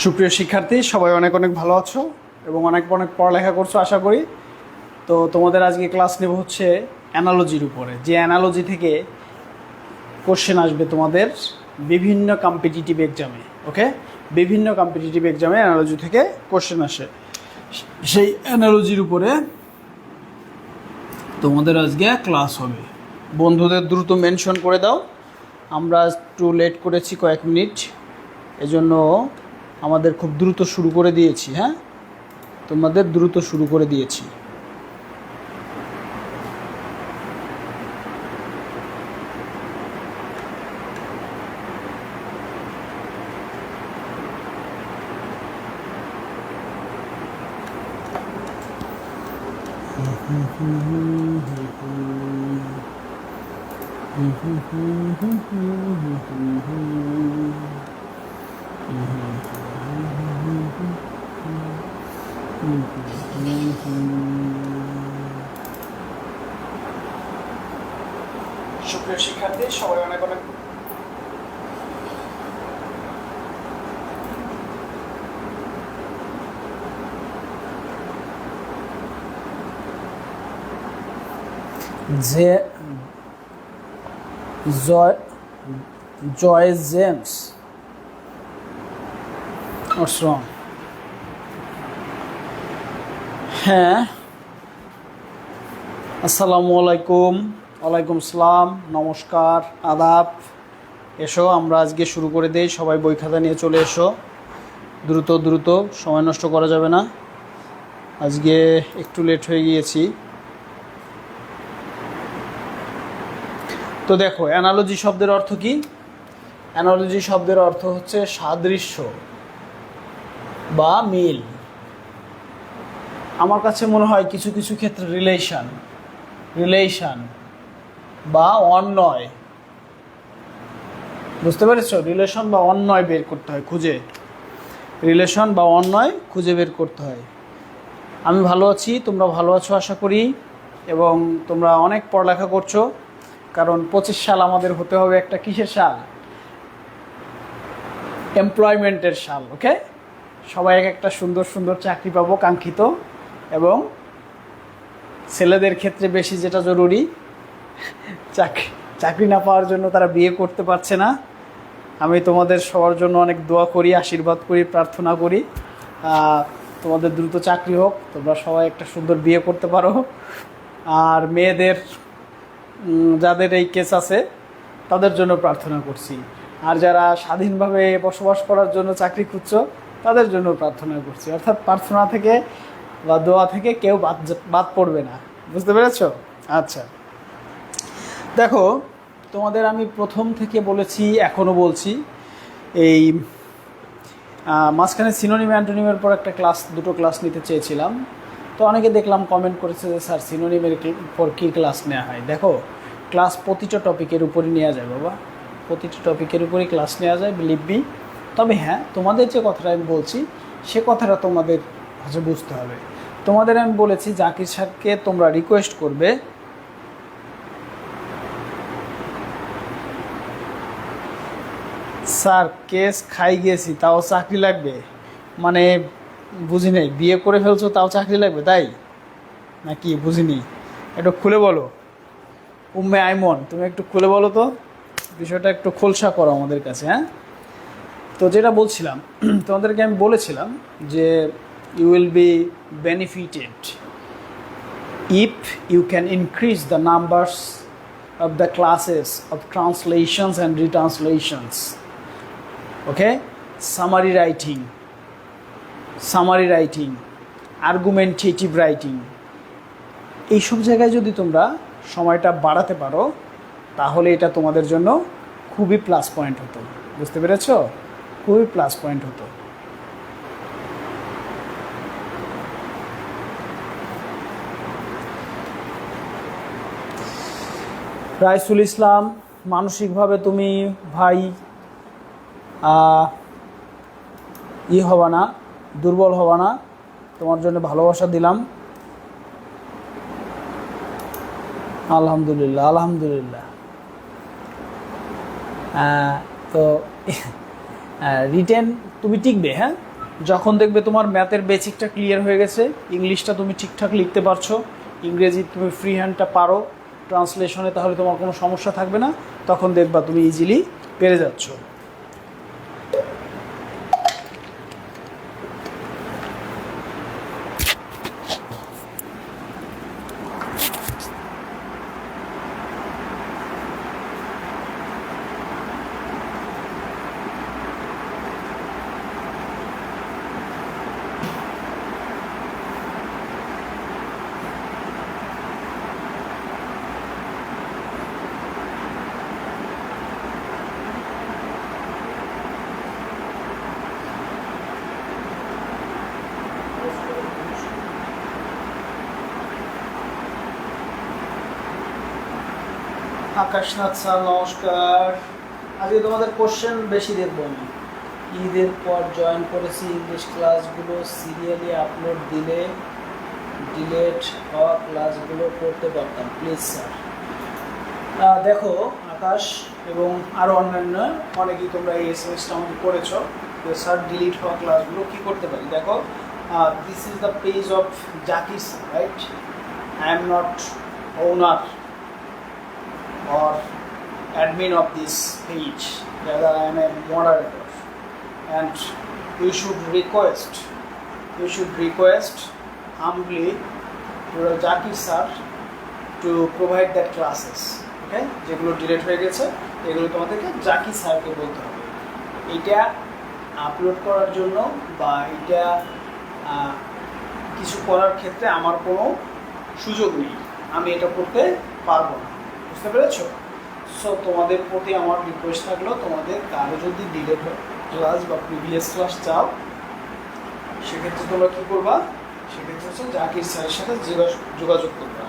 সুপ্রিয় শিক্ষার্থী, সবাই অনেক অনেক ভালো আছো এবং অনেক অনেক পড়ালেখা করছো আশা করি। তো তোমাদের আজকে ক্লাস নেব হচ্ছে অ্যানালজির উপরে, যে অ্যানালজি থেকে কোশ্চেন আসবে তোমাদের বিভিন্ন কম্পিটিটিভ এক্সামে। ওকে, বিভিন্ন কম্পিটিটিভ এক্সামে অ্যানালজি থেকে কোশ্চেন আসে, সেই অ্যানালজির উপরে তোমাদের আজকে ক্লাস হবে। বন্ধুদের দ্রুত মেনশন করে দাও, আমরা একটু লেট করেছি কয়েক মিনিট, এজন্য আমাদের খুব দ্রুত শুরু করে দিয়েছি। হ্যাঁ, তোমাদের দ্রুত শুরু করে দিয়েছি। সুপ্রিয় শিক্ষার্থী, সবাই অনেক অনেক জয় জেমস অস্ট্রং। হ্যাঁ, আসসালামু আলাইকুম। ওয়ালাইকুম আসসালাম, নমস্কার, আদাব। এসো আমরা আজকে শুরু করে দেই, সবাই বই খাতা নিয়ে চলে এসো। দ্রুত দ্রুত, সময় নষ্ট করা যাবে না, আজকে একটু লেট হয়ে গিয়েছি। তো দেখো, অ্যানালজি শব্দের অর্থ কি? অ্যানালজি শব্দের অর্থ হচ্ছে সাদৃশ্য বা মিল। আমার কাছে মনে হয় কিছু কিছু ক্ষেত্রে রিলেশন বা অন্যয়, বুঝতে পেরেছ? রিলেশন বা অন্যয় বের করতে হয়, রিলেশন বা অন্যয় খুঁজে বের করতে হয়। আমি ভালো আছি, তোমরা ভালো আছো আশা করি, এবং তোমরা অনেক পড়ালেখা করছো, কারণ 25 সাল আমাদের হতে হবে একটা কিসের সাল? এমপ্লয়মেন্টের সাল। ওকে, সবাই একটা সুন্দর সুন্দর চাকরি পাবো কাঙ্ক্ষিত, এবং ছেলেদের ক্ষেত্রে বেশি যেটা জরুরি, চাকরি না পাওয়ার জন্য তারা বিয়ে করতে পারছে না। আমি তোমাদের সবার জন্য অনেক দোয়া করি, আশীর্বাদ করি, প্রার্থনা করি তোমাদের দ্রুত চাকরি হোক, তোমরা সবাই একটা সুন্দর বিয়ে করতে পারো। আর মেয়েদের যাদের এই কেস আছে তাদের জন্য প্রার্থনা করছি, আর যারা স্বাধীনভাবে বসবাস করার জন্য চাকরি খুঁজছো তাদের জন্য প্রার্থনা করছি। অর্থাৎ প্রার্থনা থেকে বা দোয়া থেকে কেউ বাদ পড়বে না, বুঝতে পেরেছ? আচ্ছা, দেখো, তোমাদের আমি প্রথম থেকে বলেছি, এখনও বলছি, এই মাঝখানে সিনোনিম অ্যান্টোনিমের পর দুটো ক্লাস নিতে চেয়েছিলাম। তো অনেকে দেখলাম কমেন্ট করেছে যে স্যার সিনোনিমের পর কী ক্লাস নেওয়া হয়। দেখো, ক্লাস প্রতিটা টপিকের উপরই নেওয়া যায় বাবা, প্রতিটা টপিকের উপরই ক্লাস নেওয়া যায়, বিলিভ মি। তবে হ্যাঁ, তোমাদের যে কথাটা আমি বলছি সে কথাটা তোমাদের হচ্ছে বুঝতে হবে। তোমাদের আমি বলেছি জাকির স্যারকে তোমরা রিকোয়েস্ট করবে স্যার কেস খাই গেছি তাও চাকরি লাগবে, মানে বুঝি নেই, বিয়ে করে ফেলছো তাও চাকরি লাগবে তাই নাকি? বুঝিনি, একটু খুলে বলো। উম্মে আইমন, তুমি একটু খুলে বলো তো, বিষয়টা একটু খোলসা করো আমাদের কাছে। হ্যাঁ, তো যেটা বলছিলাম, তোমাদেরকে আমি বলেছিলাম যে you will be benefited if you can increase the numbers of the classes of translations and retranslations. Okay, summary writing, argumentative writing, এইসব জায়গায় যদি তোমরা সময়টা বাড়াতে পারো তাহলে এটা তোমাদের জন্য খুবই প্লাস পয়েন্ট হতো, বুঝতে পেরেছ? খুবই প্লাস পয়েন্ট হতো। রাইসুল ইসলাম, মানসিকভাবে তুমি ভাই হবা না, দুর্বল হবা না, তোমার জন্য ভালোবাসা দিলাম। আলহামদুলিল্লাহ, আলহামদুলিল্লাহ। তো রিটেন তুমি টিকবে, হ্যাঁ যখন দেখবে তোমার ম্যাথের বেসিকটা ক্লিয়ার হয়ে গেছে, ইংলিশটা তুমি ঠিকঠাক লিখতে পারছো, ইংরেজি তুমি ফ্রি হ্যান্ডটা পারো ট্রান্সলেশনে, তাহলে তোমার কোনো সমস্যা থাকবে না, তখন দেখবা তুমি ইজিলি পেরে যাচ্ছ। আকাশনাথ স্যার নমস্কার। আজকে তোমাদের কোশ্চেন বেশি দেখবো না, ঈদের পর জয়েন করেছি, ইংলিশ ক্লাসগুলো সিরিয়ালি আপলোড দিলে ডিলেট হওয়া ক্লাসগুলো করতে পারতাম প্লিজ স্যার। দেখো আকাশ এবং আরও অন্যান্য অনেকেই তোমরা এই এসএমএসটা আমাকে করেছো যে স্যার ডিলিট হওয়া ক্লাসগুলো কী করতে পারি। দেখো this is the page of Zakir sir, right? I am not owner or admin of this page, rather I am a moderator, and you should request humbly to Zakir sir to provide that classes, okay? যেগুলো delete হয়ে গেছে এগুলো তোমাদেরকে জাকির স্যারকে বলতে হবে। এটা upload করার জন্য বা এটা কিছু করার ক্ষেত্রে আমার কোনো সুযোগ নেই, আমি এটা করতে পারবো না, বুঝতে পেরেছো? সো তোমাদের প্রতি আমার রিকোয়েস্ট থাকলো, তোমাদের কারো যদি ডিলেট ক্লাস বা প্রিভিয়াস ক্লাস চাও, সেক্ষেত্রে তোমরা কী করবা, সেক্ষেত্রে হচ্ছে জাকির স্যারের সাথে যোগাযোগ করবা,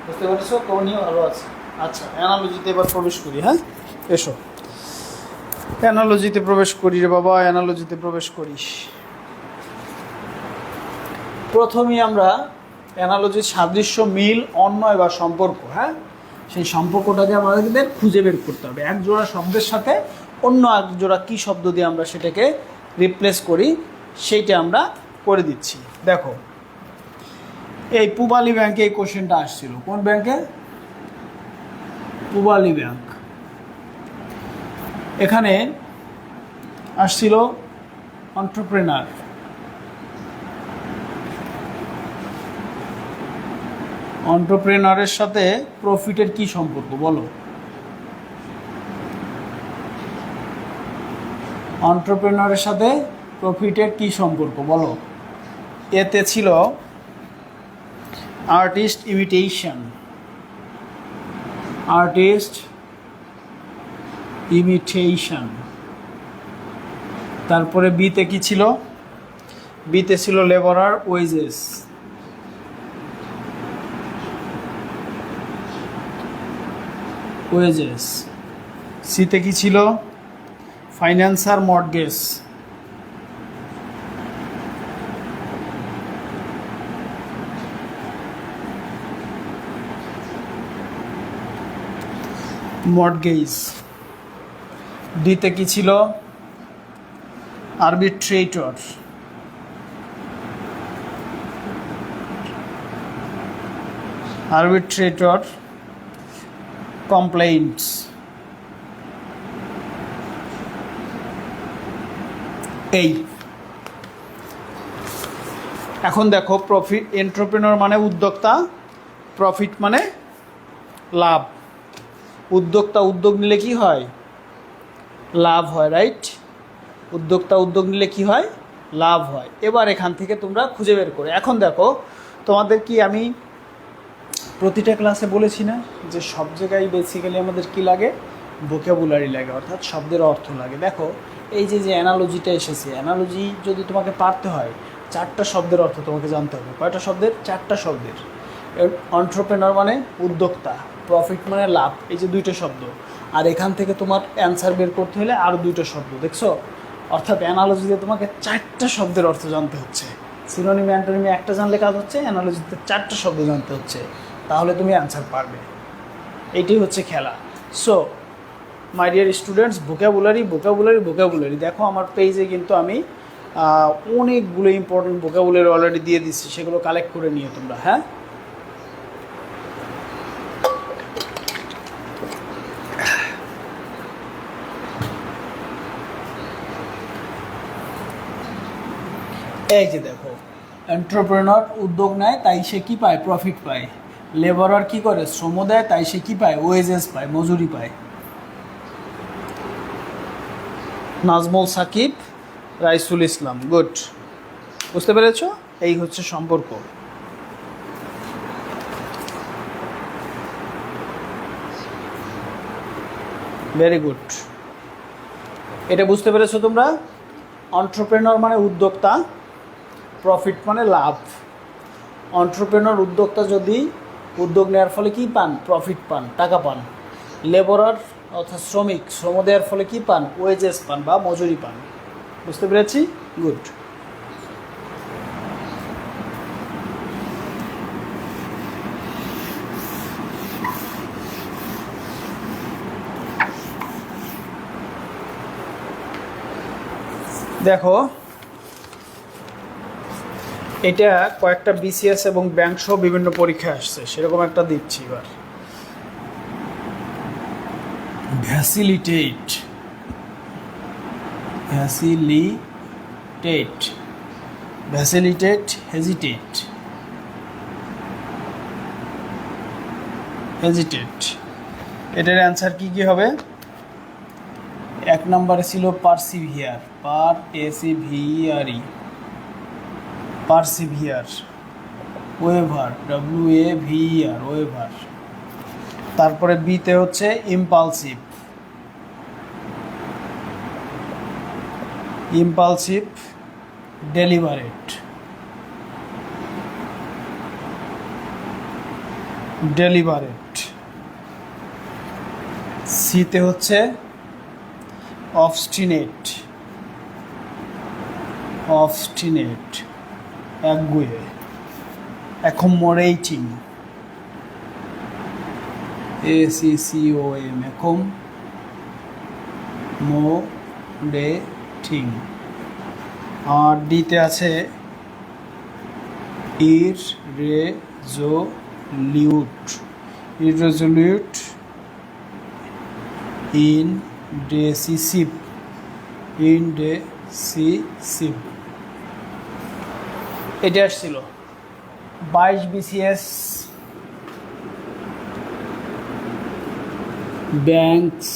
বুঝতে পেরেছো? তো নিয়ে ভালো আছে। আচ্ছা, অ্যানালজিতে এবার প্রবেশ করি। হ্যাঁ, এসো অ্যানালজিতে প্রবেশ করি রে বাবা, অ্যানালজিতে প্রবেশ করিস। প্রথমেই আমরা অ্যানালজির সাদৃশ্য, মিল, অন্বয় বা সম্পর্ক, হ্যাঁ, সেই সম্পর্কটাকে আমাদের খুঁজে বের করতে হবে। এক জোড়া শব্দের সাথে অন্য এক জোড়া কী শব্দ দিয়ে আমরা সেটাকে রিপ্লেস করি, সেইটা আমরা করে দিচ্ছি। দেখো এই পূবালী ব্যাংকে এই কোশ্চেনটা আসছিল। কোন ব্যাংকে? পূবালী ব্যাংক। এখানে আসছিল এন্টারপ্রেনার, এন্টারপ্রেনারের সাথে প্রফিটের কি সম্পর্ক বলো? এন্টারপ্রেনারের সাথে প্রফিটের কি সম্পর্ক বলো? এতে ছিল আর্টিস্ট ইমিটেশন, তারপরে বিতে কি ছিল? বিতে ছিল লেবারার ওয়েজেস, সিতে কি ছিল? ফাইন্যান্সার মর্টগেজ, ডিতে কি ছিল? Arbitrator, complaints. এই এখন দেখো, প্রফিট, এন্টারপ্রেনার মানে উদ্যোক্তা, প্রফিট মানে লাভ। উদ্যোক্তা উদ্যোগ নিলে কি হয়? লাভ হয়, রাইট? উদ্যোক্তা উদ্যোগ নিলে কি হয়? লাভ হয়। এবার এখান থেকে তোমরা খুঁজে বের করে, এখন দেখো তোমাদের কি আমি প্রতিটা ক্লাসে বলেছি না যে সব জায়গায় বেসিক্যালি আমাদের কি লাগে? ভোকাবুলারি লাগে, অর্থাৎ শব্দের অর্থ লাগে। দেখো এই যে অ্যানালজিটা এসেছে, অ্যানালজি যদি তোমাকে পারতে হয়, 4টা শব্দের অর্থ তোমাকে জানতে হবে। কয়টা শব্দের? 4টা শব্দের। এন্টারপ্রেনার মানে উদ্যোক্তা, প্রফিট মানে লাভ, এই যে 2টা শব্দ। আর এখান থেকে তোমার অ্যান্সার বের করতে হলে আরও 2টা শব্দ, দেখছো? অর্থাৎ অ্যানালজিতে তোমাকে 4টা শব্দের অর্থ জানতে হচ্ছে। সিনোনিম, অ্যান্টোনিম একটা জানলে কাজ হচ্ছে, অ্যানালজিতে 4টা শব্দ জানতে হচ্ছে, তাহলে তুমি অ্যান্সার পারবে। এইটাই হচ্ছে খেলা। So my dear students, vocabulary. দেখো আমার পেজে কিন্তু আমি অনেকগুলো ইম্পর্টেন্ট ভোকাবুলারি অলরেডি দিয়ে দিচ্ছি, সেগুলো কালেক্ট করে নিও তোমরা। হ্যাঁ, এই যে দেখো, এন্টারপ্রেনার উদ্যোগ নেয় তাই সে কি পায়? প্রফিট পায়। লেবারার কি করে? শ্রম দেয় তাই সে কি পায়? ওয়েজেস পায়, মজুরি পায়। নাজমুল সাকিব, রাইসুল ইসলাম। গুড, বুঝতে পেরেছ? এই হচ্ছে সম্পর্ক। ভেরি গুড, এটা বুঝতে পেরেছো তোমরা? এন্টারপ্রেনার মানে উদ্যোক্তা, প্রফিট মানে লাভ। এন্টারপ্রেনার উদ্যোক্তা যদি উদ্যোগ নেওয়ার ফলে কি পান? প্রফিট পান, টাকা পান। লেবারার অর্থাৎ শ্রমিক শ্রম দেওয়ার ফলে কি পান? ওয়েজেস পান বা মজুরি পান। বুঝতে পেরেছি? গুড। দেখো, এটা কয়েকটা বিসিএস এবং ব্যাংক সহ বিভিন্ন পরীক্ষা আসছে, সেরকম একটা দিচ্ছি এবার। Facilitate, facilitate, facilitate, hesitate, hesitate. এটার অ্যান্সার কি কি হবে? এক নম্বরে ছিল persevere, persevere. Waver, WAVER, waver. তারপরে বিতে হচ্ছে ইম্পালসিভ, ডেলিভারেট। সিতে হচ্ছে অবস্টিনেট, একগুঁয়ে। Accommodating, ACCOM, accommodating. আর ডিতে আছে ইররেজলিউট, ইনডেসিসিভ। এটা আসছিল 22 বিসিএস, ব্যাংকস,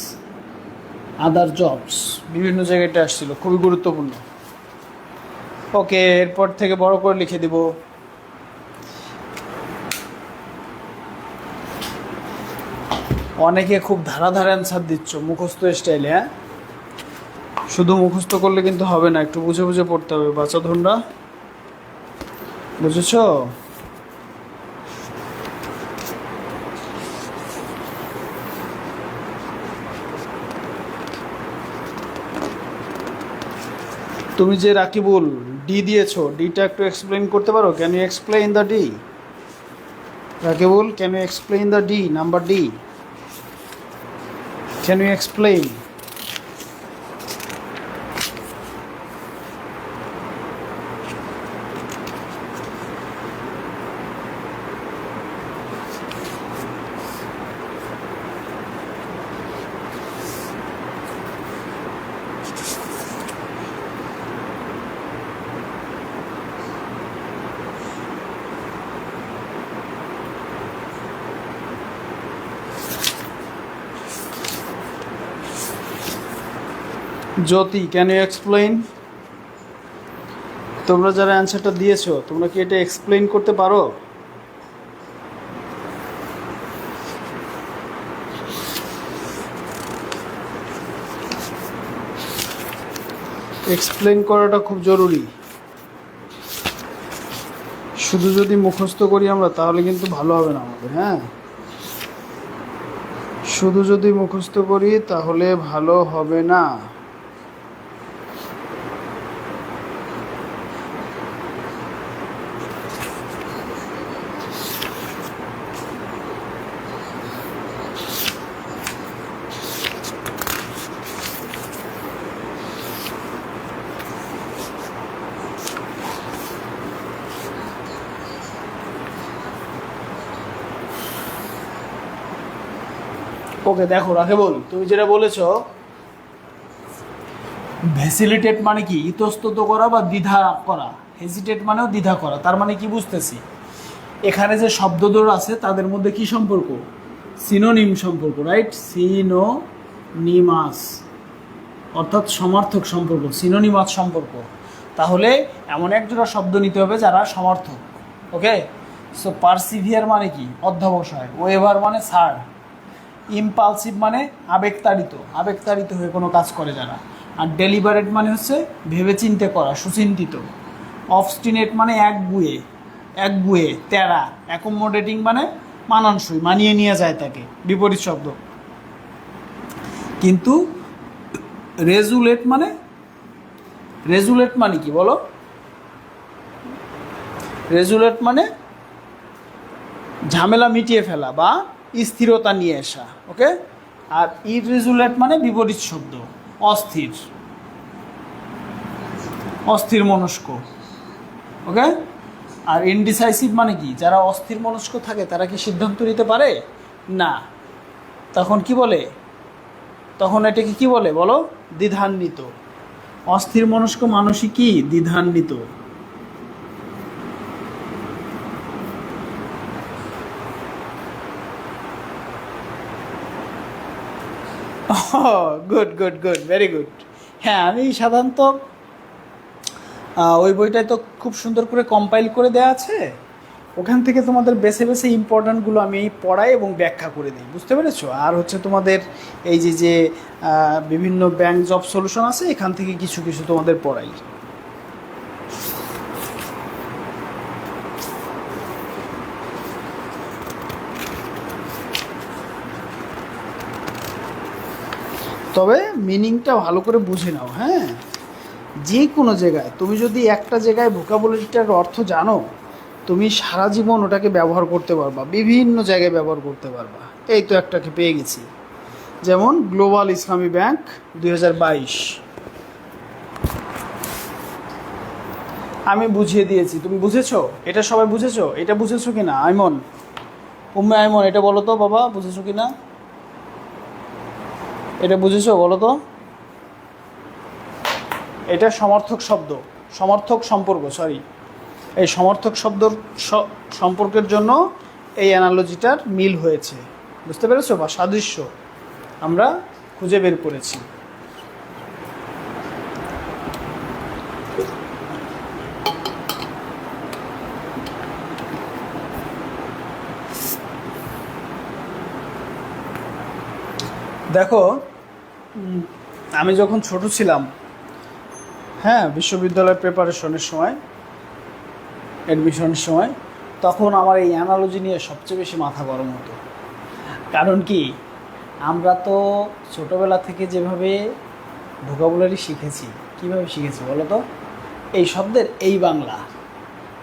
আদার জবস, বিভিন্ন জায়গায় এটা আসছিল, খুবই গুরুত্বপূর্ণ। ওকে, এরপর থেকে বড় করে লিখে দিব। অনেকে খুব ধারাধার অ্যান্সার দিচ্ছ মুখস্থ স্টাইলে। হ্যাঁ, শুধু মুখস্থ করলে কিন্তু হবে না, একটু বুঝে বুঝে পড়তে হবে বাচ্চা ধনরা, বুঝেছ? তুমি যে রাকিবুল ডি দিয়েছো, ডিটা একটু এক্সপ্লেইন করতে পারো? Can you explain the D? Rakibul, can you explain the D, number D? Can you explain? Jyoti, can you explain? তোমরা যারা অ্যান্সারটা দিয়েছো, তোমরা কি এটা এক্সপ্লেইন করতে পারো? এক্সপ্লেইন করাটা খুব জরুরি। শুধু যদি মুখস্থ করি আমরা তাহলে কিন্তু ভালো হবে না আমাদের। হ্যাঁ, শুধু যদি মুখস্থ করি তাহলে ভালো হবে না। ওকে দেখো রাকিবুল, তুমি যেটা বলেছো ভ্যাসিলিটেট মানে কি ইতস্তত করা বা দ্বিধা করা, হেজিটেট মানেও দ্বিধা করা। তার মানে কি বুঝতেছি, এখানে যে শব্দজোড় আছে তাদের মধ্যে কি সম্পর্ক, সিনোনিম সম্পর্ক, রাইট? সিনোনিমাস অর্থাৎ সমার্থক সম্পর্ক, সিনোনিমাস সম্পর্ক। তাহলে এমন এক জোড়া শব্দ নিতে হবে যারা সমার্থক। ওকে, সো পারসিভিয়ার মানে কি অধ্যবসায়, ওয়েভার মানে ছাড়, ইম্পালসিভ মানে আবেগতাড়িত, আবেগতাড়িত হয়ে কোনো কাজ করে যারা, আর ডেলিবারেট মানে হচ্ছে ভেবেচিন্তে করা, সুচিন্তিত, অবস্টিনেট মানে একগুয়ে তেরা, অ্যাকোমোডেটিং মানে মানানসই, মানিয়ে নিয়ে যায় তাকে, বিপরীত শব্দ। কিন্তু রেজুলেট মানে কি বলো? রেজুলেট মানে ঝামেলা মিটিয়ে ফেলা বা স্থিরতা নিয়ে আসা। ওকে, আর ইররেজুলেট মানে বিপরীত শব্দ, অস্থির মনস্ক। ওকে, আর ইনডিসাইসিভ মানে কি, যারা অস্থির মনস্ক থাকে তারা কি সিদ্ধান্ত নিতে পারে না, তখন কি বলে, তখন এটাকে কি বলে বলো? দ্বিধান্বিত। অস্থির মনস্ক মানুষই কি দ্বিধান্বিত। Good good good, very good. হ্যাঁ, আমি সাধারণত ওই বইটায় তো খুব সুন্দর করে কম্পাইল করে দেওয়া আছে, ওখান থেকে তোমাদের বেছে বেছে ইম্পর্ট্যান্টগুলো আমি পড়াই এবং ব্যাখ্যা করে দিই, বুঝতে পেরেছো? আর হচ্ছে তোমাদের এই যে বিভিন্ন ব্যাংক জব সলিউশন আছে, এখান থেকে কিছু কিছু তোমাদের পড়াই। তবে মিনিংটা ভালো করে বুঝে নাও। হ্যাঁ, যে কোনো জায়গায় তুমি যদি একটা জায়গায় ভোকাবুলারিটার অর্থ জানো, তুমি সারা জীবন ওটাকে ব্যবহার করতে পারবা, বিভিন্ন জায়গায় ব্যবহার করতে পারবা। এই তো একটাকে পেয়ে গেছি, যেমন গ্লোবাল ইসলামী ব্যাংক 2022। আমি বুঝিয়ে দিয়েছি, তুমি বুঝেছো? এটা সবাই বুঝেছো? এটা বুঝেছো কি না? আইমন, আইমন, এটা বলো তো বাবা, বুঝেছো কি না? এটা বুঝেছো বলো তো? এটা সমর্থক শব্দ, সমর্থক সম্পর্ক, সরি, এই সমর্থক শব্দর সম্পর্কের জন্য এই অ্যানালজিটার মিল হয়েছে, বুঝতে পেরেছো? বা সাদৃশ্য আমরা খুঁজে বের করেছি। দেখো, আমি যখন ছোট ছিলাম, হ্যাঁ, বিশ্ববিদ্যালয়ের প্রিপারেশনের সময়, অ্যাডমিশনের সময়, তখন আমার এই অ্যানালজি নিয়ে সবচেয়ে বেশি মাথা গরম হতো। কারণ কি, আমরা তো ছোটোবেলা থেকে যেভাবে ভোকাবুলারি শিখেছি, কীভাবে শিখেছি বলো তো? এই শব্দের এই বাংলা,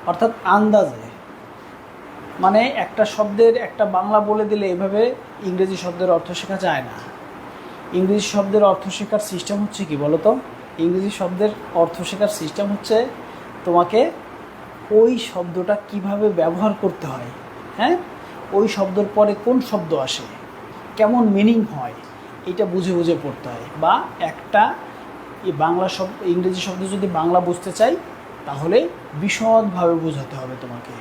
অর্থাৎ আন্দাজে, মানে একটা শব্দের একটা বাংলা বলে দিলে এভাবে ইংরেজি শব্দের অর্থ শেখা যায় না। ইংরেজি শব্দের অর্থ শেখার সিস্টেম হচ্ছে কি বলো তো? ইংরেজি শব্দের অর্থ শেখার সিস্টেম হচ্ছে তোমাকে ওই শব্দটা কিভাবে ব্যবহার করতে হয়, হ্যাঁ, ওই শব্দের পরে কোন শব্দ আসে, কেমন মিনিং হয়, এটা বুঝে বুঝে পড়তে হয়। বা একটা বাংলা শব্দ, ইংরেজি শব্দ যদি বাংলা বুঝতে চাই, তাহলে বিশদভাবে বোঝাতে হবে তোমাকে,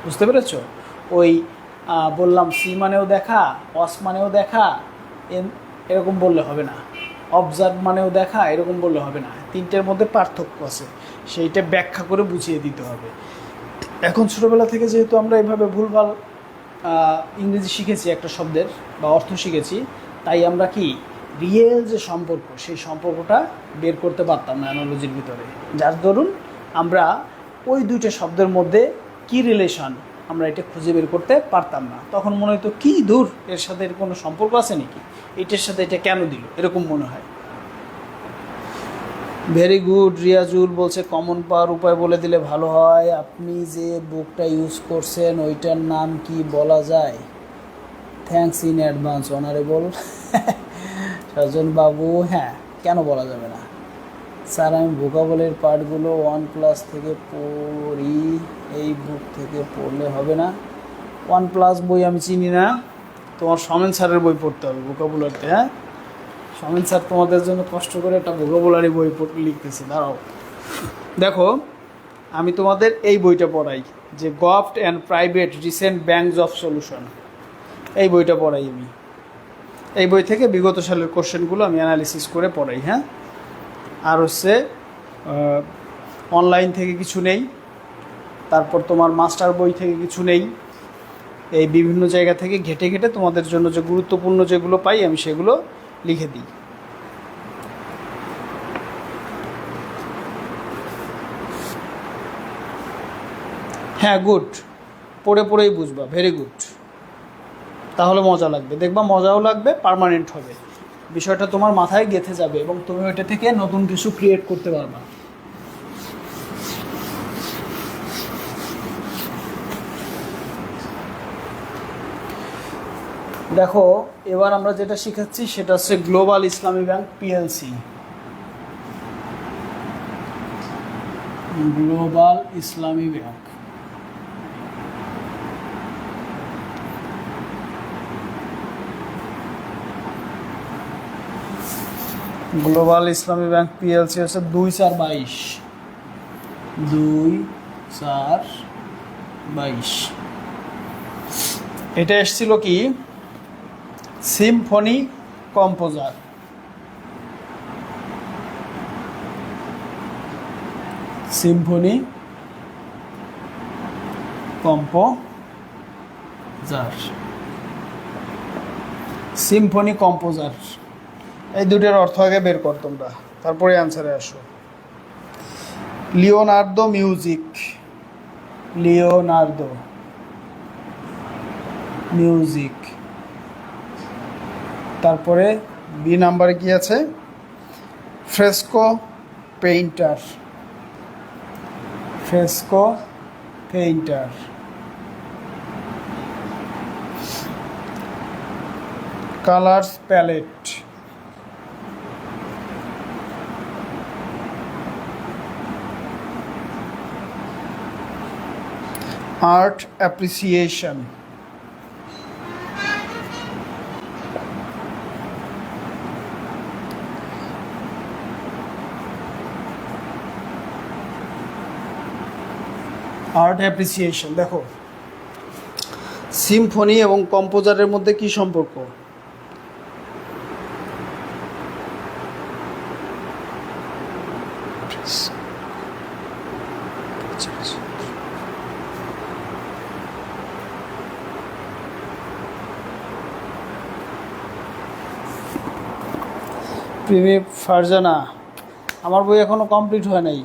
বুঝতে পেরেছ? ওই বললাম সি মানেও দেখা, অস মানেও দেখা, এরকম বললে হবে না। অবজার্ভ মানেও দেখা, এরকম বললে হবে না। তিনটের মধ্যে পার্থক্য আছে, সেইটা ব্যাখ্যা করে বুঝিয়ে দিতে হবে। এখন ছোটোবেলা থেকে যেহেতু আমরা এইভাবে ভুলভাল ইংরেজি শিখেছি, একটা শব্দের বা অর্থ শিখেছি, তাই আমরা কি রিয়েল যে সম্পর্ক, সেই সম্পর্কটা বের করতে পারতাম না অ্যানালজির ভিতরে। যার দরুন আমরা ওই দুইটা শব্দের মধ্যে কি রিলেশন, আমরা এটা খুঁজে বের করতে পারতাম না। তখন মনে হতো কি দূর, এর সাথে এর কোনো সম্পর্ক আছে নাকি, এটার সাথে এটা কেন দিল, এরকম মনে হয়। Very good. রিয়াজুল বলছে কমন পাওয়ার উপায় বলে দিলে ভালো হয়। আপনি যে বুকটা ইউজ করছেন ওইটার নাম কি বলা যায়? থ্যাঙ্কস ইন অ্যাডভান্স অনারেবল সজন বাবু। হ্যাঁ, কেন বলা যাবে না স্যার, আমি ভোকাবুলারির পার্টগুলো 1+ থেকে পড়ি, এই বুক থেকে পড়লে হবে না? 1+ বই আমি চিনি না, তোমার সমেন স্যারের বই পড়তে হবে ভোকাবুলারিতে। হ্যাঁ, সমেন স্যার তোমাদের জন্য কষ্ট করে একটা ভোকাবুলারি বই লিখতেছে, দাঁড়াও। দেখো, আমি তোমাদের এই বইটা পড়াই, যে government and private recent banks of solution, এই বইটা পড়াই আমি। এই বই থেকে বিগত সালের কোশ্চেনগুলো আমি অ্যানালিসিস করে পড়াই। হ্যাঁ, আর হচ্ছে অনলাইন থেকে কিছু নেই, তারপর তোমার মাস্টার বই থেকে কিছু নেই, এই বিভিন্ন জায়গা থেকে ঘেটে ঘেটে তোমাদের জন্য যে গুরুত্বপূর্ণ যেগুলো পাই আমি সেগুলো লিখে দিই। হ্যাঁ, গুড, পড়ে পড়েই বুঝবা, ভেরি গুড, তাহলে মজা লাগবে, দেখবা মজাও লাগবে, পার্মানেন্ট হবে, বিষয়টা তোমার মাথায় গেঁথে যাবে এবং তুমি ওইটা থেকে নতুন কিছু ক্রিয়েট করতে পারবা। দেখো, এবার আমরা যেটা শিখাচ্ছি সেটা হচ্ছে গ্লোবাল ইসলামী ব্যাংক পিএলসি। গ্লোবাল ইসলামী ব্যাংক, গ্লোবাল ইসলামী ব্যাংক পিএলসি হচ্ছে ২/৪/২২, ২/৪/২২। এটা এসছিল কি, Symphony composer, Symphony composer, Symphony composer, এই দুটোর অর্থ আগে বের কর তোমরা, তারপরে অ্যান্সারে আসো। লিওনার্দো মিউজিক, লিওনার্দো মিউজিক, তারপরে বি নাম্বারে কি আছে, fresco painter, fresco painter, colours palette, art appreciation, art appreciation. দেখো, সিম্ফনি এবং কম্পোজারের মধ্যে কি সম্পর্ক? প্রিমি ফারজানা, আমার বই এখনও কমপ্লিট হয় নাই।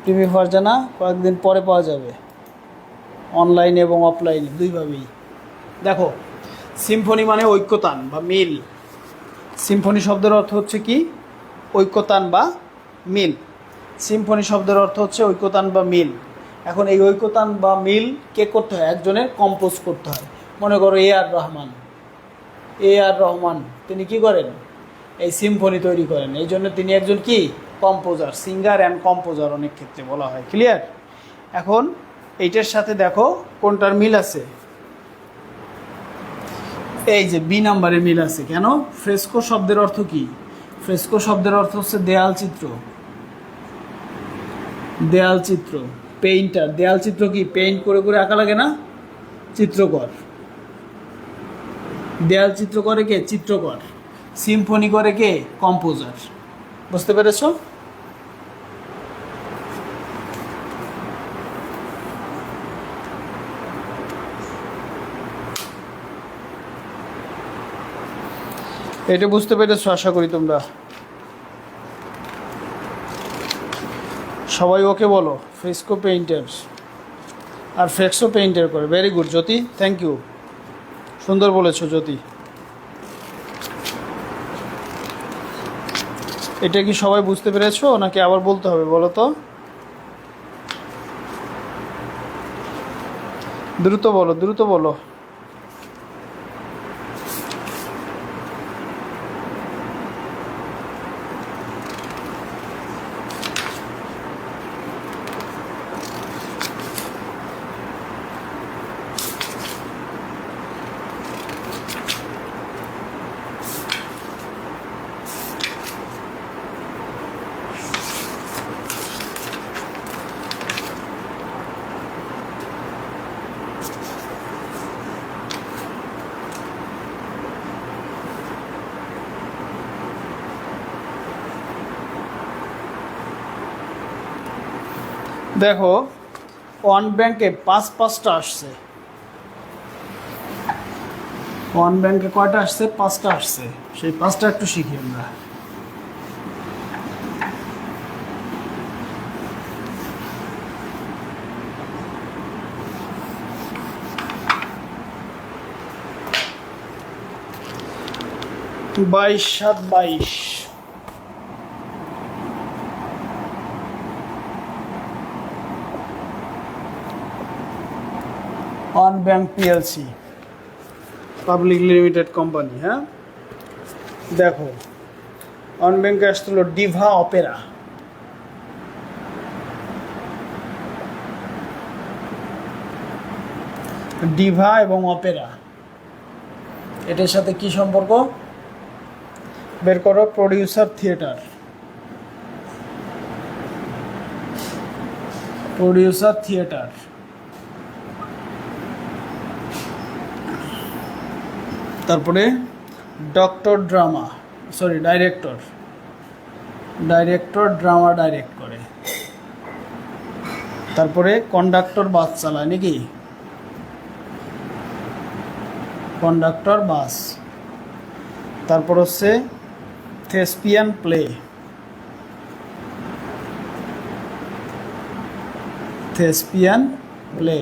প্রিমি ফারজানা কয়েকদিন পরে পাওয়া যাবে, অনলাইনে এবং অফলাইনে দুইভাবেই। দেখো, সিম্ফনি মানে ঐক্যতান বা মিল। সিম্ফনি শব্দের অর্থ হচ্ছে কি, ঐক্যতান বা মিল। সিম্ফনি শব্দের অর্থ হচ্ছে ঐক্যতান বা মিল। এখন এই ঐক্যতান বা মিল কে করতে হয়? একজনের কম্পোজ করতে হয়। মনে করো আর রহমান, আর রহমান তিনি কি করেন? এই সিম্ফনি তৈরি করেন, এই জন্য তিনি একজন কি, কম্পোজার, সিঙ্গার অ্যান্ড কম্পোজার অনেক ক্ষেত্রে বলা হয়। ক্লিয়ার? এখন এইটার সাথে দেখো কোনটার মিল আছে, এই যে বি নাম্বারে মিল আছে। কেন? ফ্রেস্কো শব্দের অর্থ কি? ফ্রেস্কো শব্দের অর্থ হচ্ছে দেয়াল চিত্র, দেয়াল চিত্র। পেইন্টার, দেয়াল চিত্র কি পেইন্ট করে করে আঁকা লাগে না? চিত্রকর। দেয়াল চিত্র করে কে? চিত্রকর। সিম্ফনি করে কে? কম্পোজার। বুঝতে পেরেছো? এটা বুঝতে পেরেছো আশা করি তোমরা সবাই। ওকে বলো, ফ্রেস্কো পেইন্টার আর ফ্রেস্কো পেইন্টার করে। Very good Jyoti, thank you, সুন্দর বলেছো জ্যোতি। এটা কি সবাই বুঝতে পেরেছো নাকি আবার বলতে হবে বলো তো? দ্রুত বলো, দ্রুত বলো। দেখো ওয়ান ব্যাংকে পাঁচটা আসছে, ওয়ান ব্যাংকে কয়টা আসছে? 5টা আসছে। সেই 5টা একটু শিখি আমরা। বাইশ 7 22 one bank PLC public limited company. হ্যাঁ, দেখো ওয়ান ব্যাংকে আসছিল ডিভা অপেরা, ডিভা এবং অপেরা, এটার সাথে কি সম্পর্ক বের করো। প্রডিউসার থিয়েটার, প্রডিউসার থিয়েটার, তারপরে doctor drama, sorry director, director drama direct করে। তারপরে কন্ডাক্টর বাস চালায় নাকি, কন্ডাক্টর বাস। তারপর হচ্ছে থেসপিয়ান প্লে, থেসপিয়ান প্লে।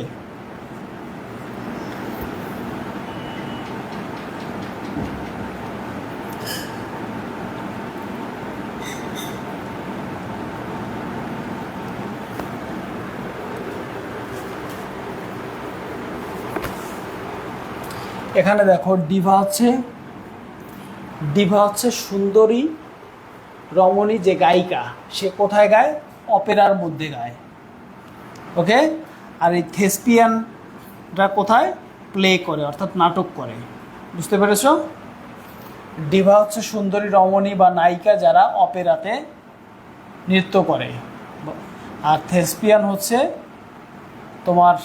এখানে দেখো ডিভা হচ্ছে, ডিভা হচ্ছে সুন্দরী রমণী যে গায়িকা, সে কোথায় গায়? অপেরার মধ্যে গায়। ওকে, আর এই থেসপিয়ানরা কোথায়? প্লে করে, অর্থাৎ নাটক করে। বুঝতে পেরেছ? ডিভা হচ্ছে সুন্দরী রমণী বা নায়িকা যারা অপেরাতে নৃত্য করে, আর থেসপিয়ান হচ্ছে তোমার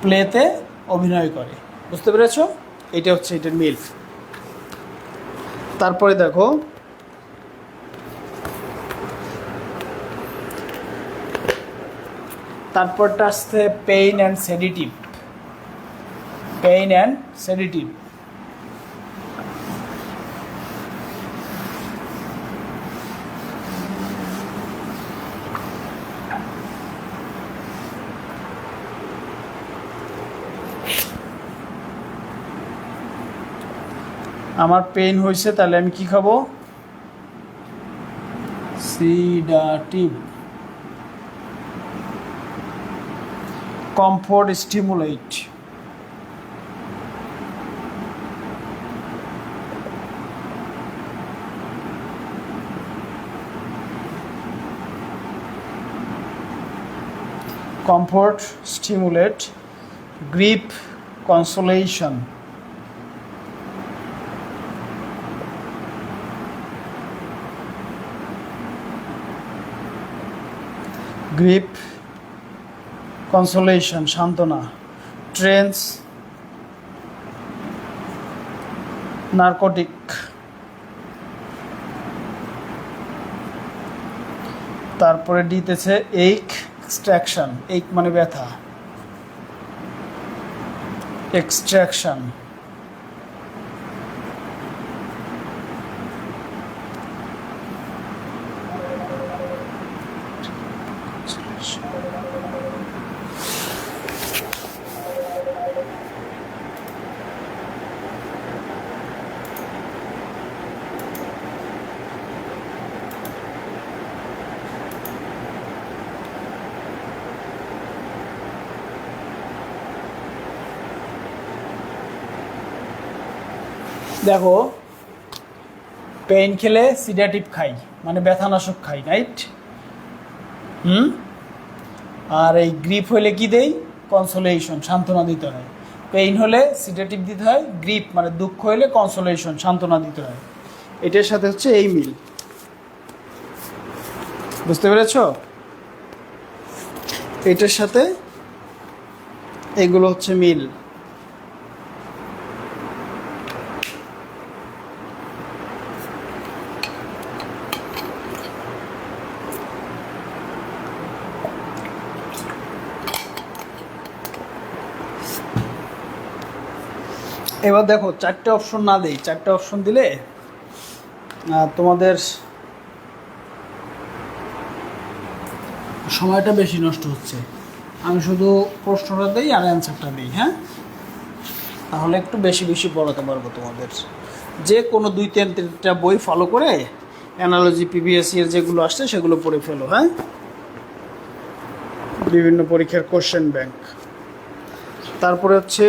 প্লেতে অভিনয় করে। বুঝতে পেরেছ? এটা হচ্ছে এটার মিল। তারপরে দেখো তারপরটা আসছে pain and sedative, pain and sedative. আমার পেইন হয়েছে, তাহলে আমি কি খাবো? Sedative. Comfort stimulate, comfort stimulate. Grip consolation, grip consolation সান্ত্বনা। Trance narcotic. তারপরে দিতেছে এইক এক্সট্রাকশন, এইক মানে ব্যথা, এক্সট্রাকশন। দেখো পেইন খেলে সিডেটিভ খাই, মানে ব্যথানাশক খাই, রাইট? আর এই গ্রিপ হলে কি দেই? কনসোলেশন, সান্ত্বনা দিতে হয়। পেইন হলে সিডেটিভ দিতে হয়, গ্রিপ মানে দুঃখ হলে কনসোলেশন, সান্ত্বনা দিতে হয়। এটার সাথে হচ্ছে এই মিল। বুঝতে পেরেছ? এটার সাথে এগুলো হচ্ছে মিল। এবার দেখো, 4টে অপশন না দিই, 4টে অপশন দিলে তোমাদের সময়টা বেশি নষ্ট হচ্ছে। আমি শুধু প্রশ্নটা দিই আর অ্যান্সারটা দিই, হ্যাঁ? তাহলে একটু বেশি বেশি পড়াতে পারবো তোমাদের। যে কোনো 2-3টা বই ফলো করে অ্যানালজি পিবিএসসি এর যেগুলো আসছে সেগুলো পড়ে ফেলো, হ্যাঁ? বিভিন্ন পরীক্ষার কোশ্চেন ব্যাংক। তারপরে হচ্ছে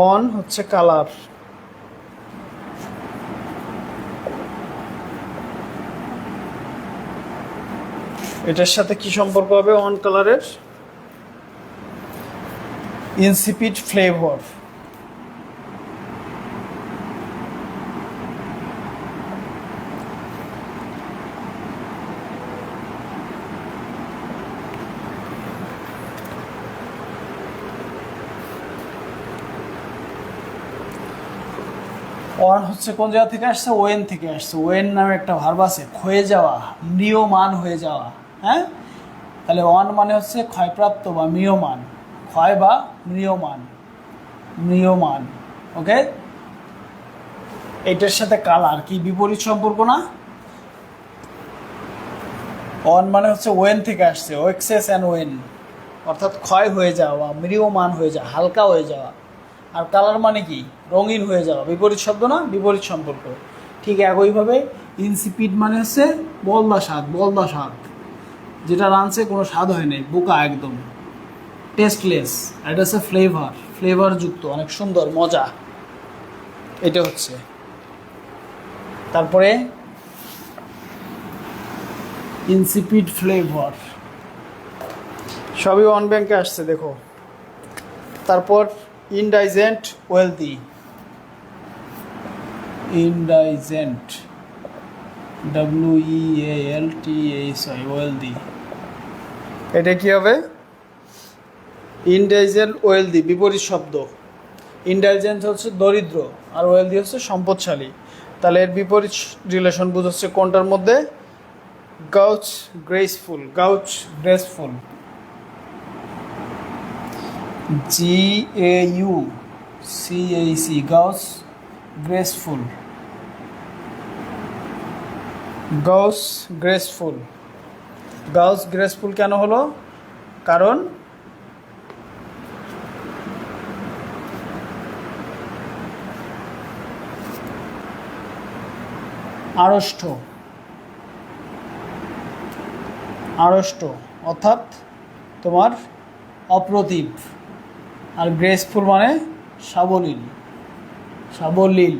অন হচ্ছে কালার। এটার সাথে কি সম্পর্ক হবে অন কালারের? Insipid flavour. অন হচ্ছে কোন জায়গা থেকে আসছে? ওয়েন থেকে আসছে। ওয়েন নামে একটা ভার্ব আছে, ক্ষয়ে যাওয়া, ম্রিয়মান হয়ে যাওয়া, হ্যাঁ? তাহলে অন মানে হচ্ছে ক্ষয়প্রাপ্ত বা ম্রিয়মান, ক্ষয় বা ম্রিয়মান, ম্রিয়মান। ওকে, এটার সাথে কালার কি বিপরীত সম্পর্ক না? অন মানে হচ্ছে ওয়েন থেকে আসছে, ওয়েক্সেস অ্যান্ড ওয়েন, অর্থাৎ ক্ষয় হয়ে যাওয়া, ম্রিয়মান হয়ে যাওয়া, হালকা হয়ে যাওয়া। আর কালার মানে কি? রঙিন হয়ে যাওয়া। বিপরীত শব্দ না, বিপরীত সম্পর্ক। ঠিক একইভাবে ইনসিপিড মানে হচ্ছে বলদা স্বাদ, বলদা স্বাদ, যেটা রাঁধছে কোনো স্বাদ হয় নাই, বোকা একদম, টেস্টলেস। আর এটা হচ্ছে ফ্লেভার, ফ্লেভারযুক্ত, অনেক সুন্দর, মজা, এটা হচ্ছে। তারপরে ইনসিপিড ফ্লেভার সবই অন ব্যাংকে আসছে, দেখো। তারপর ইনডাইজেন্ট ওয়েলদি, ইনডাইজেন্ট, WEALTHI, ওয়েলদি। এটা কি হবে? ইনডাইজেন্ট ওয়েলদি বিপরীত শব্দ। ইনডাইজেন্ট হচ্ছে দরিদ্র আর ওয়েলদি হচ্ছে সম্পদশালী। তাহলে এর বিপরীত রিলেশন বুঝাচ্ছে কোনটার মধ্যে? Gauche graceful, gauche graceful, GAUCHC, gauche graceful, gauche graceful. Gauche graceful কেন হলো? কারণ আড়ষ্ট, আড়ষ্ট অর্থাৎ তোমার অপ্রতিভ। আর গ্রেসফুল মানে সাবলীল, সাবলীল।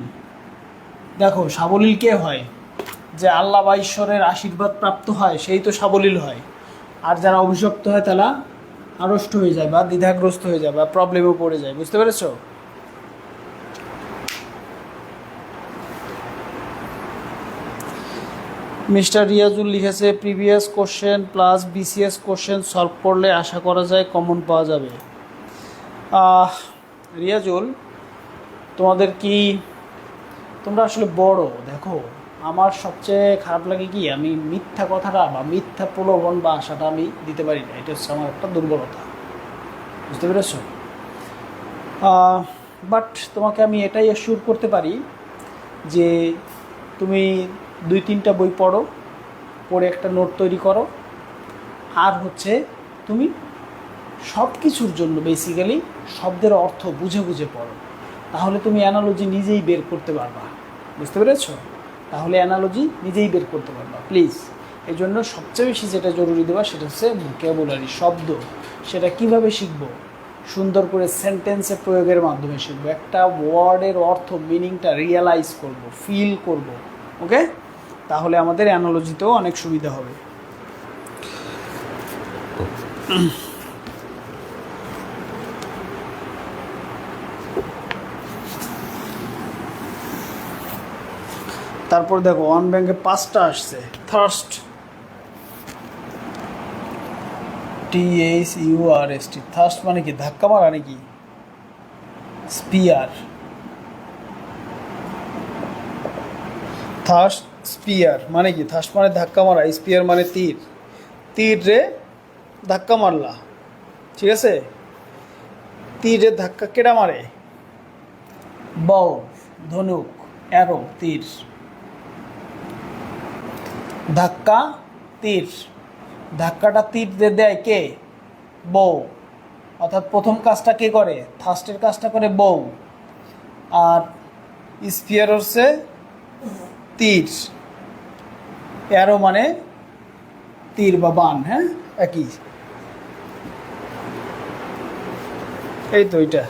দেখো, সাবলীল কে হয়? যে আল্লাহ বা ঈশ্বরের আশীর্বাদ প্রাপ্ত হয় সেই তো সাবলীল হয়। আর যারা অভিশপ্ত হয় তারা আড়ষ্ট হয়ে যায় বা দ্বিধাগ্রস্ত হয়ে যায় বা প্রবলেমে পড়ে যায়। বুঝতে পেরেছো? মিস্টার রিয়াজুল লিখেছে, previous question plus BCS question solve করলে আশা করা যায় কমন পাওয়া যাবে। রিয়াজুল, তোমাদের কি, তোমরা আসলে বড়, দেখো আমার সবচেয়ে খারাপ লাগে কি, আমি মিথ্যা কথাটা বা মিথ্যা প্রলোভন বা আশাটা আমি দিতে পারি না। এটা হচ্ছে আমার একটা দুর্বলতা। বুঝতে পেরেছো? বাট তোমাকে আমি এটাই অ্যাসিওর করতে পারি যে তুমি 2-3টা বই পড়ো, পড়ে একটা নোট তৈরি করো, আর হচ্ছে তুমি সব কিছুর জন্য বেসিক্যালি শব্দের অর্থ বুঝে বুঝে পড়ো। তাহলে তুমি অ্যানালজি নিজেই বের করতে পারবা। বুঝতে পেরেছো? তাহলে অ্যানালজি নিজেই বের করতে পারবা। প্লিজ, এই জন্য সবচেয়ে বেশি যেটা জরুরি দেওয়া সেটা হচ্ছে ভোকাবুলারি, শব্দ। সেটা কিভাবে শিখবো? সুন্দর করে সেন্টেন্সে প্রয়োগের মাধ্যমে শিখবো। একটা ওয়ার্ডের অর্থ, মিনিংটা রিয়েলাইজ করব, ফিল করব। ওকে? তাহলে আমাদের অ্যানালজিতেও অনেক সুবিধা হবে। তারপর দেখো, ওয়ান ব্যাংকে 5টা আসছে। থার্স্ট, THURST, থার্স্ট মানে কি? ধাক্কা মারা নাকি? স্পিয়ার, থার্স্ট স্পিয়ার মানে কি? থার্স্ট মানে ধাক্কা মারা, স্পিয়ার মানে তীর। তীর রে ধাক্কা মারলা, ঠিক আছে? তীর রে ধাক্কা কেডা মারে? বউ ধনুক, অ্যারো তীর, ধাক্কা তীর, ধাক্কাটা তীর দেয় কে? বউ। অর্থাৎ প্রথম কাজটা কে করে? থার্স্টের কাজটা করে বউ। আর স্পিয়ার হচ্ছে তীর, অ্যারো মানে তীর বা বান, হ্যাঁ একই। এই তো এটা।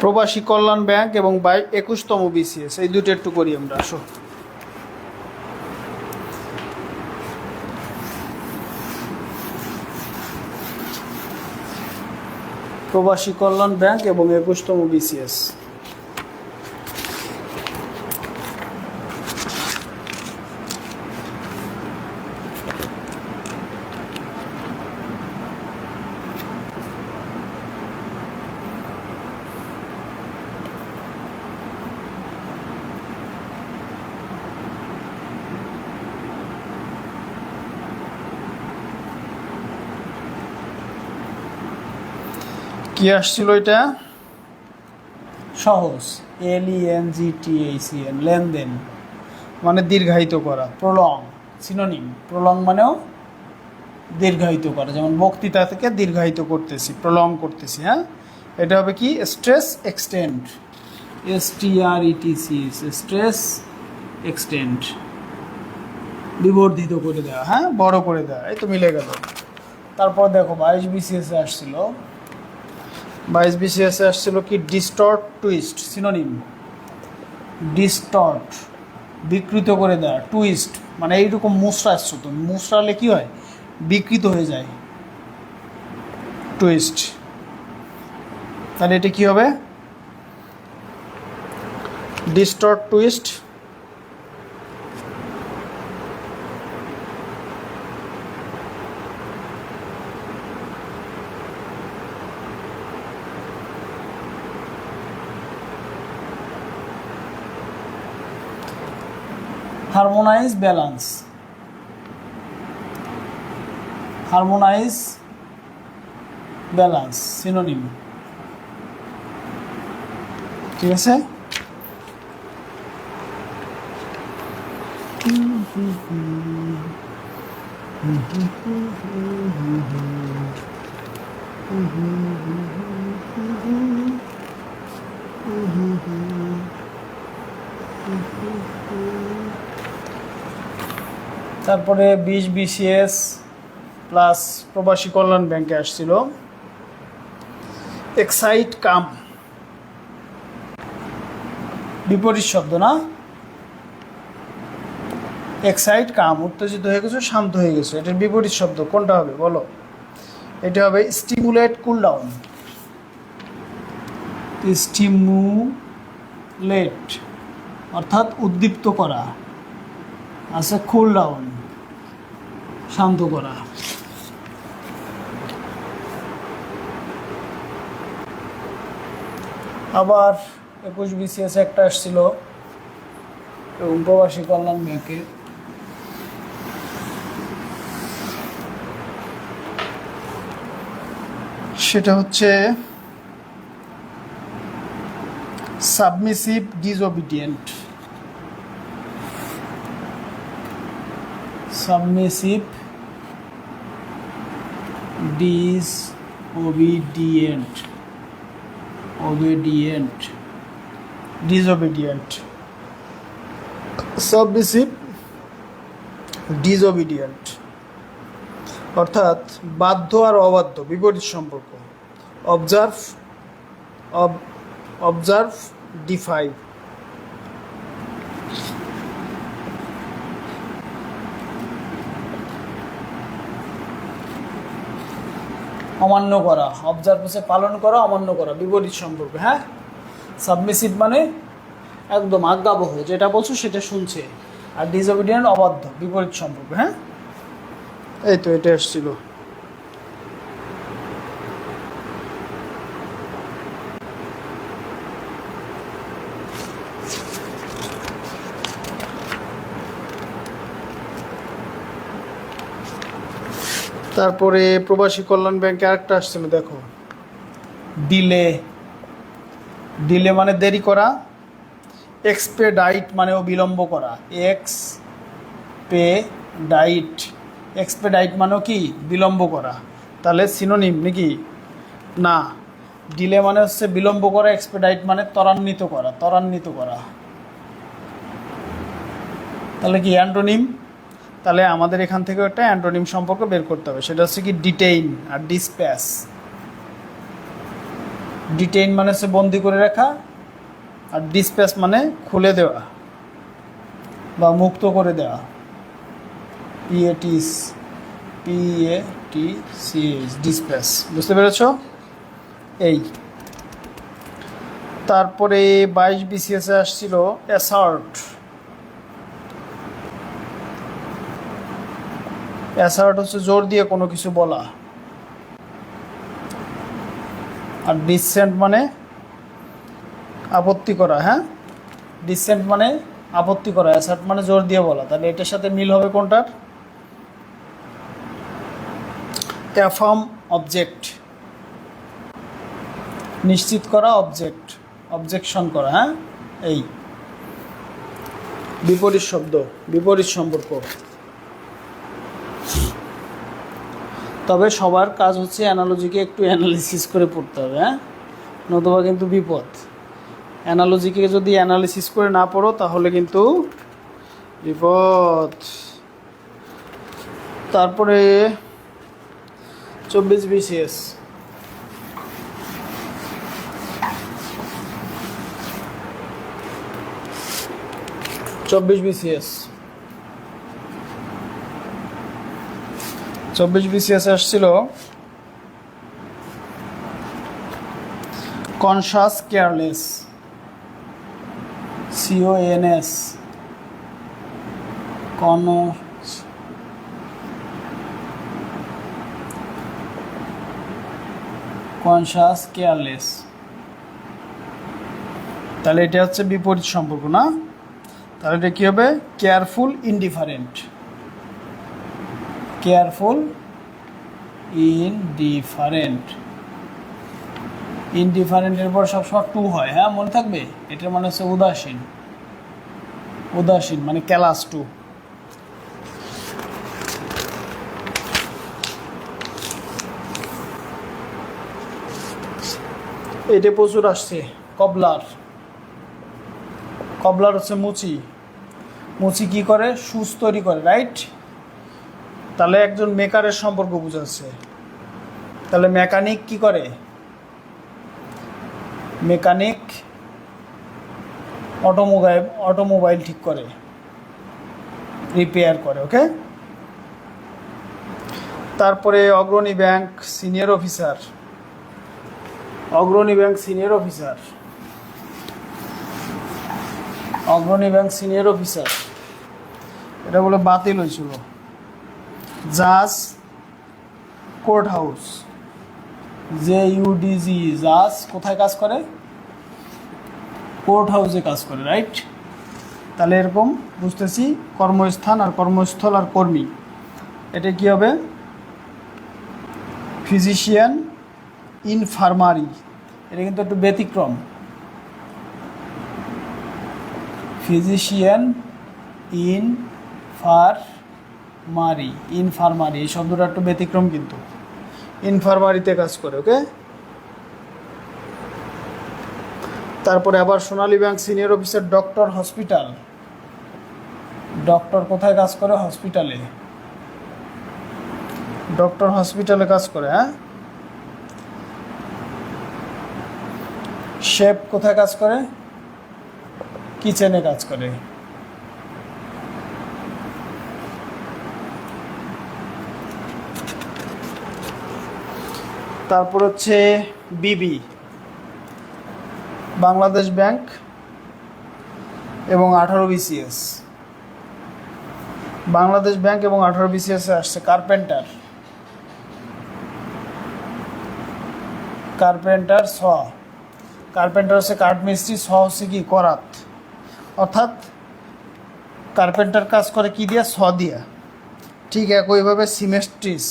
প্রবাসী কল্যাণ ব্যাংক এবং 21তম বিসিএস, এই দুটো একটু করি আমরা। আসো, প্রবাসী কল্যাণ ব্যাংক এবং 21তম বিসিএস। কি আসছিল এটা? সহজ, LENGTACN, লেনদেন মানে দীর্ঘায়িত করা। প্রলং সিনোনিম, প্রলং মানেও দীর্ঘায়িত করা, যেমন বক্তৃতা থেকে দীর্ঘায়িত করতেছি, প্রলং করতেছি। হ্যাঁ, এটা হবে কি? Stretch extend, STRETC, stretch extend, বিবর্ধিত করে দেওয়া, হ্যাঁ বড় করে দেওয়া। এই তো মিলে গেল। তারপর দেখো 22 বিসিএসে আসছিল, 22 বিসিএসে আসছিল কি? ডিস্টর্ট টুইস্ট, সিনোনিম ডিস্টর্ট, বিকৃত করে দেওয়া। টুইস্ট মানে এইরকম মুসরা আসছো, তো মুসরালে কী হয়? বিকৃত হয়ে যায়, টুইস্ট। তাহলে এটা কী হবে? Distort twist. Harmonise balance, harmonise balance synonym. ঠিক আছে? তারপরে 20 বিসিএস প্লাস প্রবাসী কল্যাণ ব্যাংকে আসছিল এক্সাইট কাম, বিপরীত শব্দ না? এক্সাইট কাম, উত্তেজিত হয়ে গেছো, শান্ত হয়ে গেছো, এটার বিপরীত শব্দ কোনটা হবে বলো? এটা হবে স্টিমুলেট কুল ডাউন, স্টিমুলেট অর্থাৎ উদ্দীপ্ত করা, আচ্ছা কুল ডাউন শান্ত করা। আবার 21 বিসিএস একটা আসছিল এবং প্রবাসী কল্যাণ ব্যাংকে, সেটা হচ্ছে সাবমিসিভ ডিসওবিডিয়েন্ট, সাবমিসিভ ডিসওবিডিয়েন্ট, ওবিডিয়েন্ট, ডিসওবিডিয়েন্ট, সাবমিসিভ ডিসওবিডিয়েন্ট অর্থাৎ বাধ্য আর অবাধ্য, বিপরীত সম্পর্ক। Observe, observe, defy. অমান্য করা, অবজার্ভ হচ্ছে পালন করা, অমান্য করা, বিপরীত সম্পর্ক। হ্যাঁ, সাবমিসিভ মানে একদম আজ্ঞাবহ, যেটা বলছো সেটা শুনছে, আর ডিসঅবিডিয়েন্ট অবাধ্য, বিপরীত সম্পর্ক। হ্যাঁ, এই তো এটা এসেছিল। তারপরে প্রবাসী কল্যাণ ব্যাংকে আরেকটা আসছিল, দেখো, ডিলে। ডিলে মানে দেরি করা, এক্সপেডাইট মানেও বিলম্ব করা, এক্সপেডাইট, এক্সপেডাইট মানেও কি বিলম্ব করা, তাহলে সিনোনিম নাকি না? ডিলে মানে হচ্ছে বিলম্ব করা, এক্সপেডাইট মানে ত্বরান্বিত করা, ত্বরান্বিত করা, তাহলে কি অ্যান্টোনিম? তাহলে আমাদের এখান থেকে একটা অ্যান্টোনিম সম্পর্ক বের করতে হবে, সেটা হচ্ছে কি ডিটেইন আর ডিসপ্যাচ। ডিটেইন মানে হচ্ছে বন্দি করে রাখা, আর ডিসপ্যাচ মানে খুলে দেওয়া বা মুক্ত করে দেওয়া, PATCH, ডিসপ্যাচ। বুঝতে পেরেছ? এই তারপরে 22 BCS-এ আসছিল অ্যাসার্ট। অ্যাসার্ট হচ্ছে জোর দিয়ে কোনো কিছু বলা, আর ডিসেন্ট মানে আপত্তি করা। হ্যাঁ, ডিসেন্ট মানে আপত্তি করা, অ্যাসার্ট মানে জোর দিয়ে বলা। তাহলে এটার সাথে মিল হবে কোনটার? অ্যাফার্ম অবজেক্ট, নিশ্চিত করা, অবজেক্ট, অবজেকশন করা। হ্যাঁ, এই বিপরীত শব্দ, বিপরীত সম্পর্ক। তবে সবার কাজ হচ্ছে অ্যানালজিকে একটু অ্যানালিসিস করে পড়তে হবে। হ্যাঁ, নতুবা কিন্তু বিপদ। অ্যানালজিকে যদি অ্যানালিসিস করে না পড়ো তাহলে কিন্তু বিপদ। তারপরে 24 BCS, চব্বিশ BCS আসছিল conscious careless, CONS, conscious careless. তাহলে এটা হচ্ছে বিপরীত সম্পর্ক না? তাহলে এটা কী হবে? Careful indifferent, careful indifferent. ইনডিফারেন্টের পর সবসময় টু হয়। হ্যাঁ, মনে থাকবে। এটার মানে হচ্ছে উদাসীন, উদাসীন মানে ক্যালাস টু। এটা প্রচুর আসছে। কবলার, কবলার হচ্ছে মুচি। মুচি কি করে? শুজ তৈরি করে, রাইট? তাহলে একজন মেকারের সম্পর্ক বুঝাচ্ছে। তাহলে মেকানিক কি করে? মেকানিক অটোমোবাইল ঠিক করে, রিপেয়ার করে। ওকে। তারপরে অগ্রণী ব্যাংক সিনিয়র অফিসার, অগ্রণী ব্যাংক সিনিয়র অফিসার, অগ্রণী ব্যাংক সিনিয়র অফিসার, এটা বলে বাতিল হয়েছিল। জাজ কোর্ট হাউস, JUDG, জাজ কোথায় কাজ করে? কোর্ট হাউসে কাজ করে, রাইট? তাহলে এরকম বুঝতেছি কর্মস্থান আর কর্মস্থল আর কর্মী। এটা কি হবে? ফিজিশিয়ান ইনফার্মারি, এটা কিন্তু একটু ব্যতিক্রম। ফিজিশিয়ান ইনফার্মারি, ইনফার্মারি এই শব্দটা একটু ব্যতিক্রম, কিন্তু ইনফার্মারিতে কাজ করে। ওকে। তারপরে আবার Sonali bank senior officer doctor hospital, doctor কোথায় কাজ করে? হসপিটালে, ডক্টর হসপিটালে কাজ করে। হ্যাঁ। শেফ কোথায় কাজ করে? কিচেনে কাজ করে। তারপর হচ্ছে বিবি, বাংলাদেশ ব্যাংক এবং 18 বিসিএস। বাংলাদেশ ব্যাংক এবং 18 বিসিএস আসছে কার্পেন্টার, কার্পেন্টার ছ, কার্পেন্টার হচ্ছে কাঠমিস্ত্রি, ছ হচ্ছে কি করাত, অর্থাৎ কার্পেন্টার কাজ করে কি দিয়া, ছ দিয়া। ঠিক একইভাবে সিমেস্ট্রিস,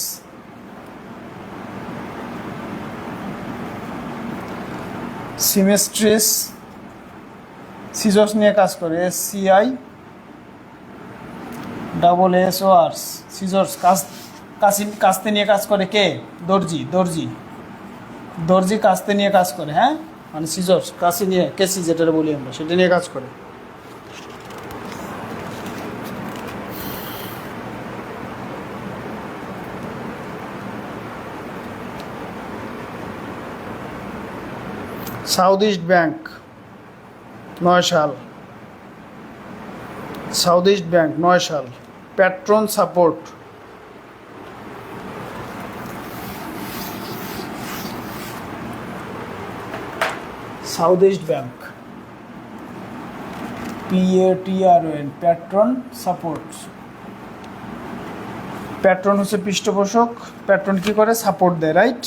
সিমেস্ট্রিস সিজস নিয়ে কাজ করে, SCI ডাবল SOR, সিজস কাস্তে নিয়ে কাজ করে কে, দর্জি, দর্জি, দর্জি কাস্তে নিয়ে কাজ করে, হ্যাঁ, মানে সিজস কাশি নিয়ে, কেসি যেটা বলি আমরা, সেটা নিয়ে কাজ করে। সাউথ ইস্ট ব্যাংক 9 সাল, সাউথ ইস্ট ব্যাংক 9 সাল। Patron support, south east bank, PATRON, patron support. Patron হচ্ছে পৃষ্ঠপোষক, প্যাট্রন কি করে, সাপোর্ট দেয়, রাইট।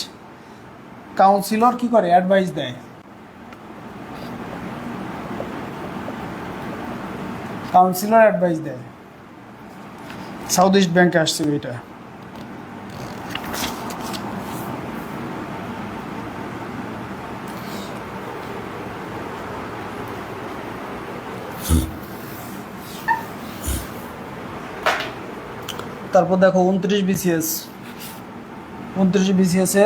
কাউন্সিলর কি করে, অ্যাডভাইস দেয়, কাউন্সিলর অ্যাডভাইস দেয়। সাউথ ইস্ট ব্যাংকে আসছিল এটা। তারপর দেখো 29 বিসিএস, 29 বিসিএসে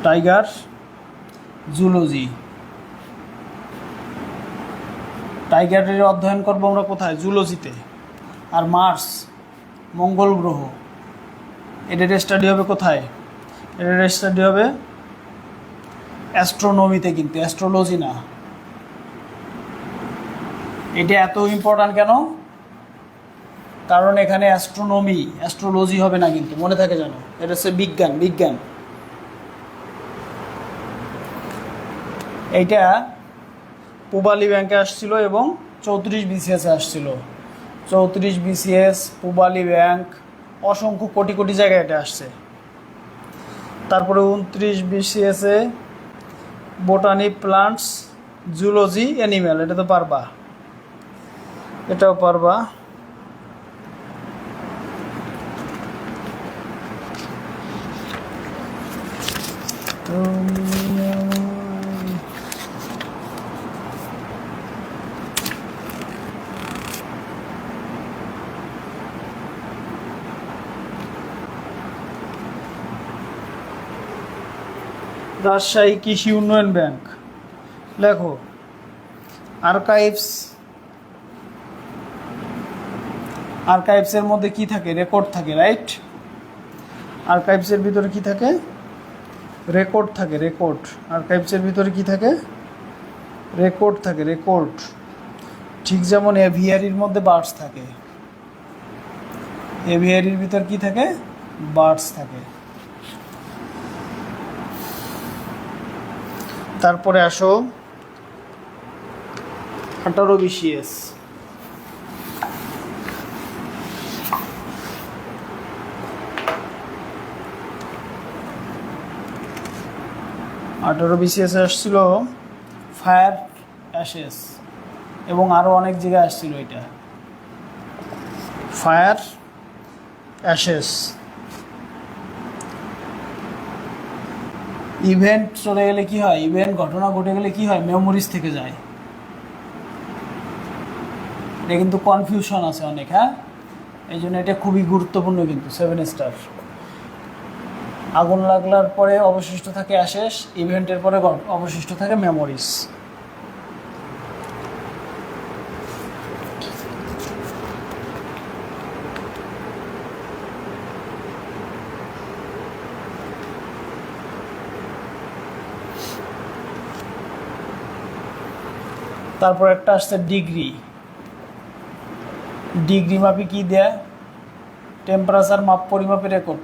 টাইগার জুলজি, টাইগারের অধ্যয়ন করবো আমরা কোথায়, জুলজিতে। আর মার্স মঙ্গল গ্রহ, এটার স্টাডি হবে কোথায়, এটার স্টাডি হবে অ্যাস্ট্রোনমিতে, কিন্তু অ্যাস্ট্রোলজি না। এটা এত ইম্পর্ট্যান্ট কেন, কারণ এখানে অ্যাস্ট্রোনমি, অ্যাস্ট্রোলজি হবে না, কিন্তু মনে থাকে জানো, এটা হচ্ছে বিজ্ঞান, বিজ্ঞান। এইটা পূবালী ব্যাংকে আসছিল এবং 34 বিসিএসে আসছিল। 34 বিসিএস, পূবালী ব্যাংক, অসংখ্য কোটি কোটি জায়গায় এটা আসছে। তারপরে 29 বিসিএসে বোটানি, প্লান্টস, জুলজি, অ্যানিম্যাল, এটা তো পারবা, এটাও পারবা। রাজশাহী কৃষি উন্নয়ন ব্যাংক, লেখো আর্কাইভস, আর্কাইভসের মধ্যে কি থাকে, রেকর্ড থাকে, রাইট। আর্কাইভসের ভিতরে কি থাকে, রেকর্ড থাকে, রেকর্ড। আর্কাইভসের ভিতরে কি থাকে, রেকর্ড থাকে, রেকর্ড। ঠিক যেমন এভিয়ারির মধ্যে বার্ডস থাকে, এভিয়ারির ভিতর কি থাকে, বার্ডস থাকে। তারপরে আসো 18 বিসিএস, 18 বিসিএসে আসছিল ফায়ার অ্যাশেস, এবং আরও অনেক জায়গায় আসছিল এটা, ফায়ার অ্যাশেস। ইভেন্ট চলে গেলে কি হয়, ইভেন্ট ঘটনা ঘটে গেলে কি হয়, মেমোরিজ থেকে যায়। এটা কিন্তু কনফিউশন আছে অনেক, হ্যাঁ, এই জন্য এটা খুবই গুরুত্বপূর্ণ কিন্তু 7 স্টার। আগুন লাগলার পরে অবশিষ্ট থাকে অ্যাশেস, ইভেন্টের পরে অবশিষ্ট থাকে মেমোরিজ। তারপর একটা আসছে ডিগ্রি, ডিগ্রি মাপি কি দেয়, টেম্পারেচার মাপ, পরিমাপের রেকর্ড,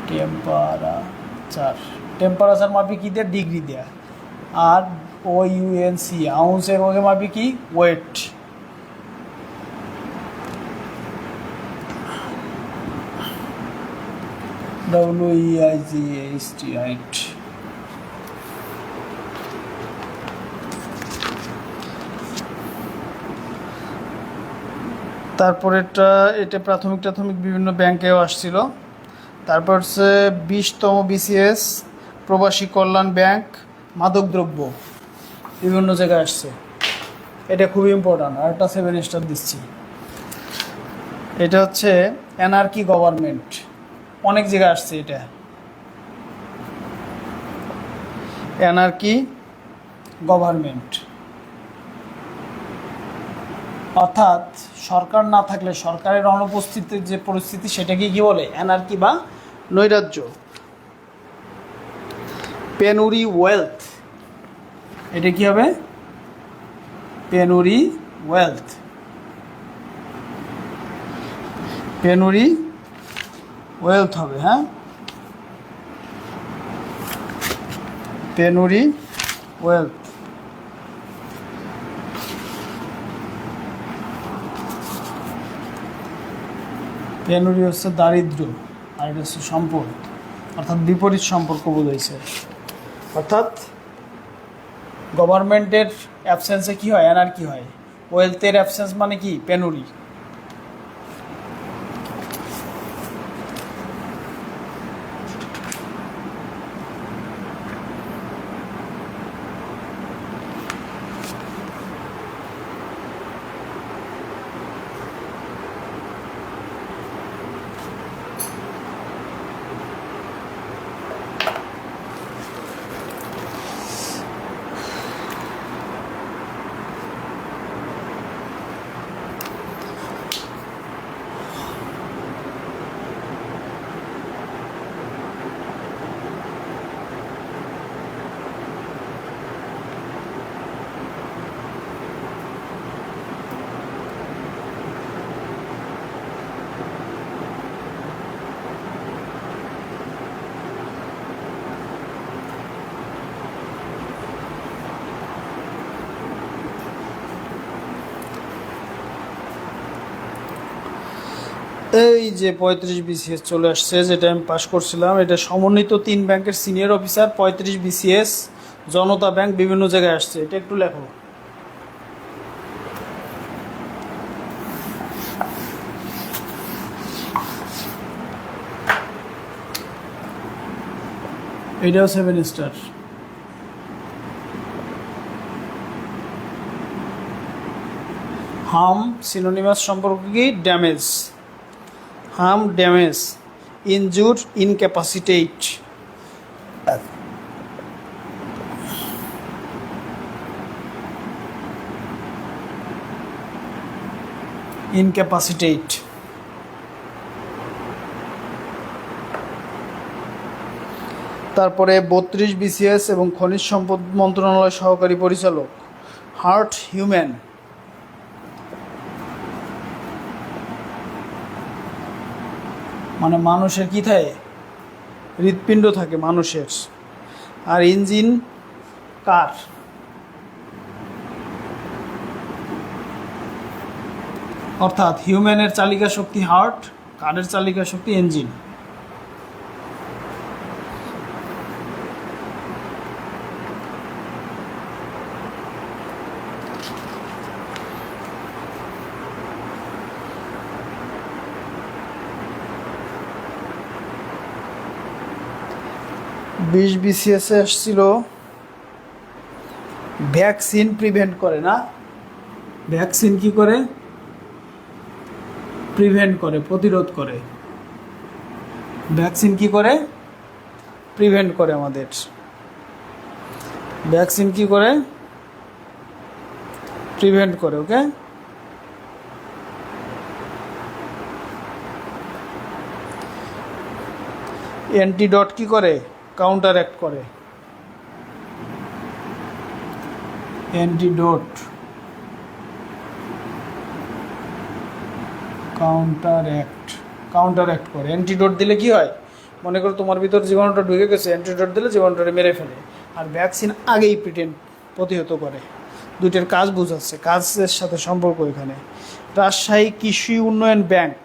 টেম্পারেচার টেম্পারেচার মাপি কি দিয়ে ডিগ্রি দেয়া আর OUNC আউন্সের ওকে মাপি কি ওয়েট WEIGHT হাইট তারপরেরটা এটা প্রাথমিক বিভিন্ন ব্যাংকেও আসছিল। তারপর হচ্ছে 20তম BCS প্রবাসী কল্যাণ ব্যাংক মাদকদ্রব্য বিভিন্ন জায়গায় আসছে, এটা খুবই ইম্পর্ট্যান্ট। আর একটা 7 স্টার দিচ্ছি। এটা হচ্ছে অ্যানার্কি গভর্নমেন্ট, অনেক জায়গায় আসছে এটা। অ্যানার্কি গভর্নমেন্ট অর্থাৎ সরকার না থাকলে সরকারের অনুপস্থিতির যে পরিস্থিতি সেটাকে কি বলে অ্যানার্কি বা নৈরাজ্য। পেনুরি ওয়েলথ, এটা কি হবে পেনুরি ওয়েলথ, পেনুরি ওয়েলথ হবে। হ্যাঁ, পেনুরি ওয়েলথ। পেনুরি হচ্ছে দারিদ্র আর এটা হচ্ছে সম্পদ, অর্থাৎ বিপরীত সম্পর্ক বোঝাইছে। অর্থাৎ গভর্নমেন্টের অ্যাবসেন্সে কি হয় অ্যানার্কি হয়, ওয়েলথের অ্যাবসেন্স মানে কি পেনুরি। এই যে 35 BCS চলে আসছে, যেটা আমি পাস করছিলাম। এটা সমন্বিত 3 ব্যাংকের সিনিয়র অফিসার 35 BCS জনতা ব্যাংক বিভিন্ন জায়গায় আসছে, এটা একটু লেখো। এটাও 7 স্টার। হার্ম সিনোনিমাস সম্পর্ক কি damage, harm, damage, injure, incapacitate. Incapacitate. তারপরে 32 BCS এবং খনিজ সম্পদ মন্ত্রণালয় সহকারী পরিচালক হার্ট হিউম্যান, মানে মানুষের কী থাকে হৃৎপিণ্ড থাকে মানুষের। আর ইঞ্জিন কার, অর্থাৎ হিউম্যানের চালিকা শক্তি হার্ট, কারের চালিকা শক্তি ইঞ্জিন। বিশ BCS আসছিল ভ্যাকসিন প্রিভেন্ট করে না, ভ্যাকসিন কি করে প্রিভেন্ট করে, প্রতিরোধ করে। ভ্যাকসিন কি করে প্রিভেন্ট করে, আমাদের ভ্যাকসিন কি করে প্রিভেন্ট করে। ওকে, অ্যান্টিডট কি করে কাউন্টার অ্যাক্ট করে। অ্যান্টিডট কাউন্টার অ্যাক্ট করে। অ্যান্টিডোট দিলে কি হয়, মনে করো তোমার ভিতর জীবাণুটা ঢুকে গেছে, অ্যান্টিডোট দিলে জীবাণুটা মেরে ফেলে। আর ভ্যাকসিন আগেই প্রতিহত করে। দুইটার কাজ বোঝাচ্ছে, কাজের সাথে সম্পর্ক এখানে। রাজশাহী কৃষি উন্নয়ন ব্যাংক,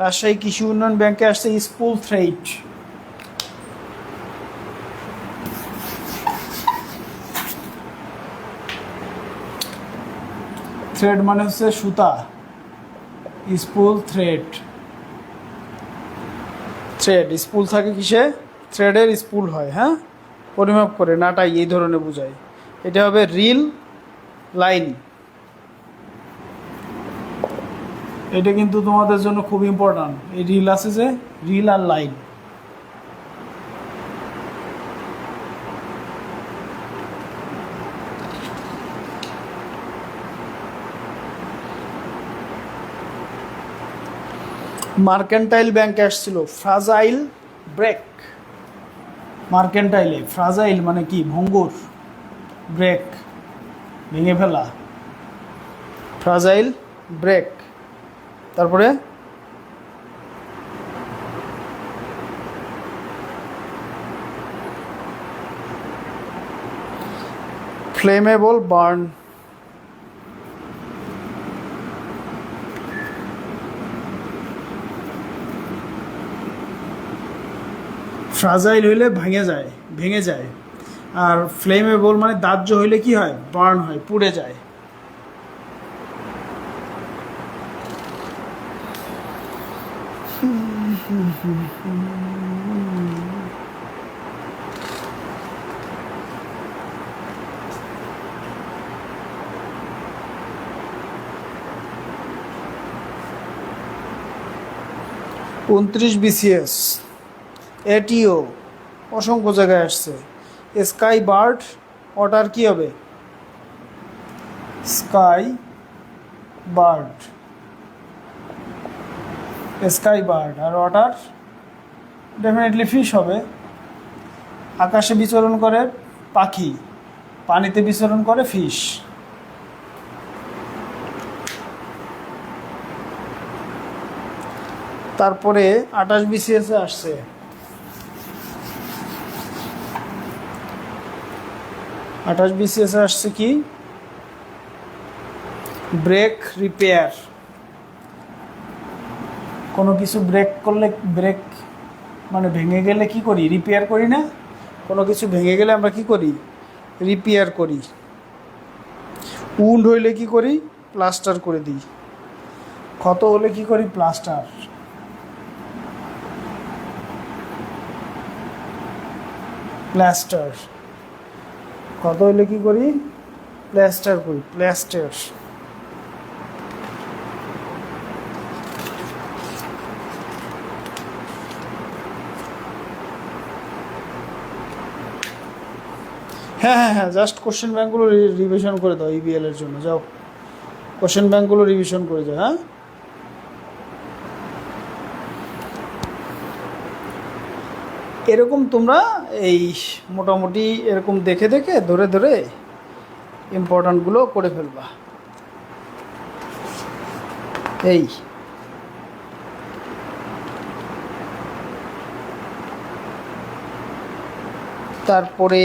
রাজশাহী কৃষি উন্নয়ন ব্যাংকে আসছে স্পুল থ্রেড। থ্রেড মানে হচ্ছে সুতা, স্পুল থ্রেড। স্পুল থাকে কিসে, থ্রেডের স্পুল হয়, হ্যাঁ, পরিমাপ করে নাটাই এই ধরনের বোঝায়। এটা হবে রিল লাইন। এটা কিন্তু তোমাদের জন্য খুব ইম্পর্ট্যান্ট। এই রিল আছে যে, রিল আর লাইন। মার্কেন্টাইল ব্যাংকে আসছিল ফ্রাজাইল ব্রেক। মার্কেন্টাইলে ফ্রাজাইল মানে কি, ভঙ্গুর, ব্রেক ভেঙে ফেলা, ফ্রাজাইল ব্রেক। তারপরে ফ্লেমেবল বার্ন। ফ্রাজাইল হইলে ভেঙে যায়। আর ফ্লেমেবল মানে দাহ্য হইলে কি হয়, বার্ন হয়, পুড়ে যায়। BCS এটিও অসংখ্য জায়গায় আসছে। স্কাই বার্ড, অটার কি হবে, স্কাই বার্ড, আর অটার ডেফিনেটলি ফিশ হবে। আকাশে বিচরণ করে পাখি, পানিতে বিচরণ করে ফিশ। তারপরে 28 BCS আসছে আসছে কি, ব্রেক রিপেয়ার। কোনো কিছু ব্রেক করলে, ব্রেক মানে ভেঙে গেলে কি করি, রিপেয়ার করি না? কোনো কিছু ভেঙে গেলে আমরা কি করি, রিপেয়ার করি। উন্ড হইলে কি করি, প্লাস্টার করে দিই। ক্ষত হলে কি করি, প্লাস্টার। ক্ষত হইলে কি করি, প্লাস্টার করি, প্লাস্টার। হ্যাঁ, জাস্ট কোশ্চেন ব্যাঙ্কগুলো রিভিশন করে দাও ইবিএল এর জন্য। যাও কোশ্চেন ব্যাঙ্কগুলো রিভিশন করে যাও। হ্যাঁ, এরকম তোমরা এই মোটামুটি এরকম দেখে ধরে ইম্পর্ট্যান্টগুলো করে ফেলবা। এই তারপরে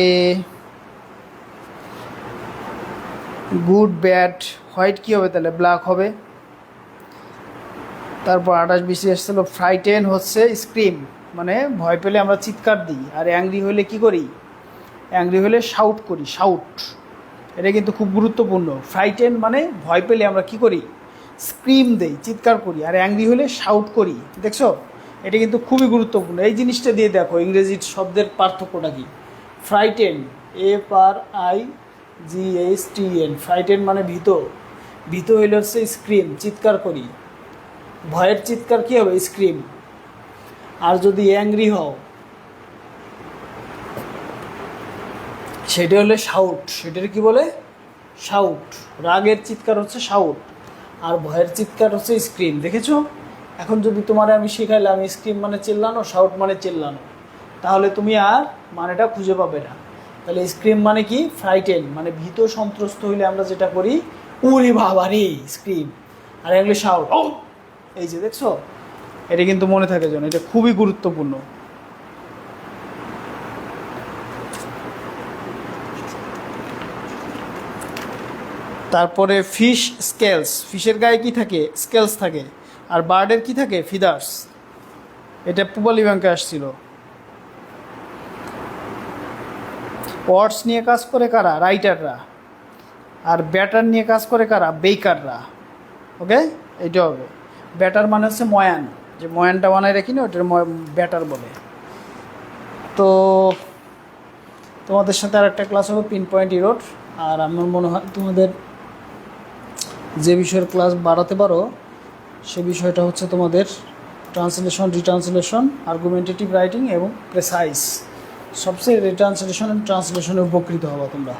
গুড ব্যাড হোয়াইট কি হবে, তাহলে ব্ল্যাক হবে। তারপর 28 BCS ছিল ফ্রাইটেন হচ্ছে স্ক্রিম, মানে ভয় পেলে আমরা চিৎকার দিই। আর অ্যাংরি হলে কি করি, অ্যাংরি হলে শাউট করি, শাউট। এটা কিন্তু খুব গুরুত্বপূর্ণ। ফ্রাইটেন মানে ভয় পেলে আমরা কি করি, স্ক্রিম দেই, চিৎকার করি। আর অ্যাংরি হলে শাউট করি। দেখছো, এটা কিন্তু খুবই গুরুত্বপূর্ণ। এই জিনিসটা দিয়ে দেখো ইংরেজি শব্দের পার্থক্যটা কি। ফ্রাইটেন, FRIGHTN, ফ্রাইটেন মানে ভীত হইলে হচ্ছে স্ক্রিম, চিৎকার করি। ভয়ের চিৎকার কি হবে, স্ক্রিম। আর যদি অ্যাংরি হও সেটা হলে শাউট, সেটার কি বলে, শাউট। রাগের চিৎকার হচ্ছে শাউট, আর ভয়ের চিৎকার হচ্ছে স্ক্রিম। দেখেছো, এখন যদি তোমার আমি শেখাইলাম স্ক্রিম মানে চিল্লানো, শাউট মানে চিল্লানো, তাহলে তুমি আর মানেটা খুঁজে পাবে না। তাহলে স্ক্রিম মানে কি, ফ্রাইটেন মানে ভীত সন্ত্রস্ত হইলে আমরা যেটা করি, উরি বাবা রে, স্ক্রিম। আর এগুলো শাউট, ও এই যে দেখছো, এটা কিন্তু মনে থাকে যেন, এটা খুবই গুরুত্বপূর্ণ। তারপরে ফিশ স্কেলস, ফিশের গায়ে কি থাকে? স্কেলস থাকে। আর বার্ডের কি থাকে? ফিদার্স। এটা পূবালী ব্যাংকে আসছিল। ওয়ার্ডস নিয়ে কাজ করে কারা? রাইটাররা। আর ব্যাটার নিয়ে কাজ করে কারা? বেকাররা। ওকে, এইটা হবে। ব্যাটার মানে হচ্ছে ময়ান, যে ময়ানটা বানায় রাখি না, ওটার ব্যাটার বলে। তো তোমাদের সাথে আর একটা ক্লাস হবে পিন পয়েন্ট ইরোড। আর আমার মনে হয় তোমাদের যে বিষয়ের ক্লাস বাড়াতে পারো সে বিষয়টা হচ্ছে তোমাদের ট্রান্সলেশন, রিট্রান্সলেশন, আর্গুমেন্টেটিভ রাইটিং এবং প্রেসাইজ। সবচেয়ে রিট্রান্সলেশন অ্যান্ড ট্রান্সলেশনে উপকৃত হবা তোমরা।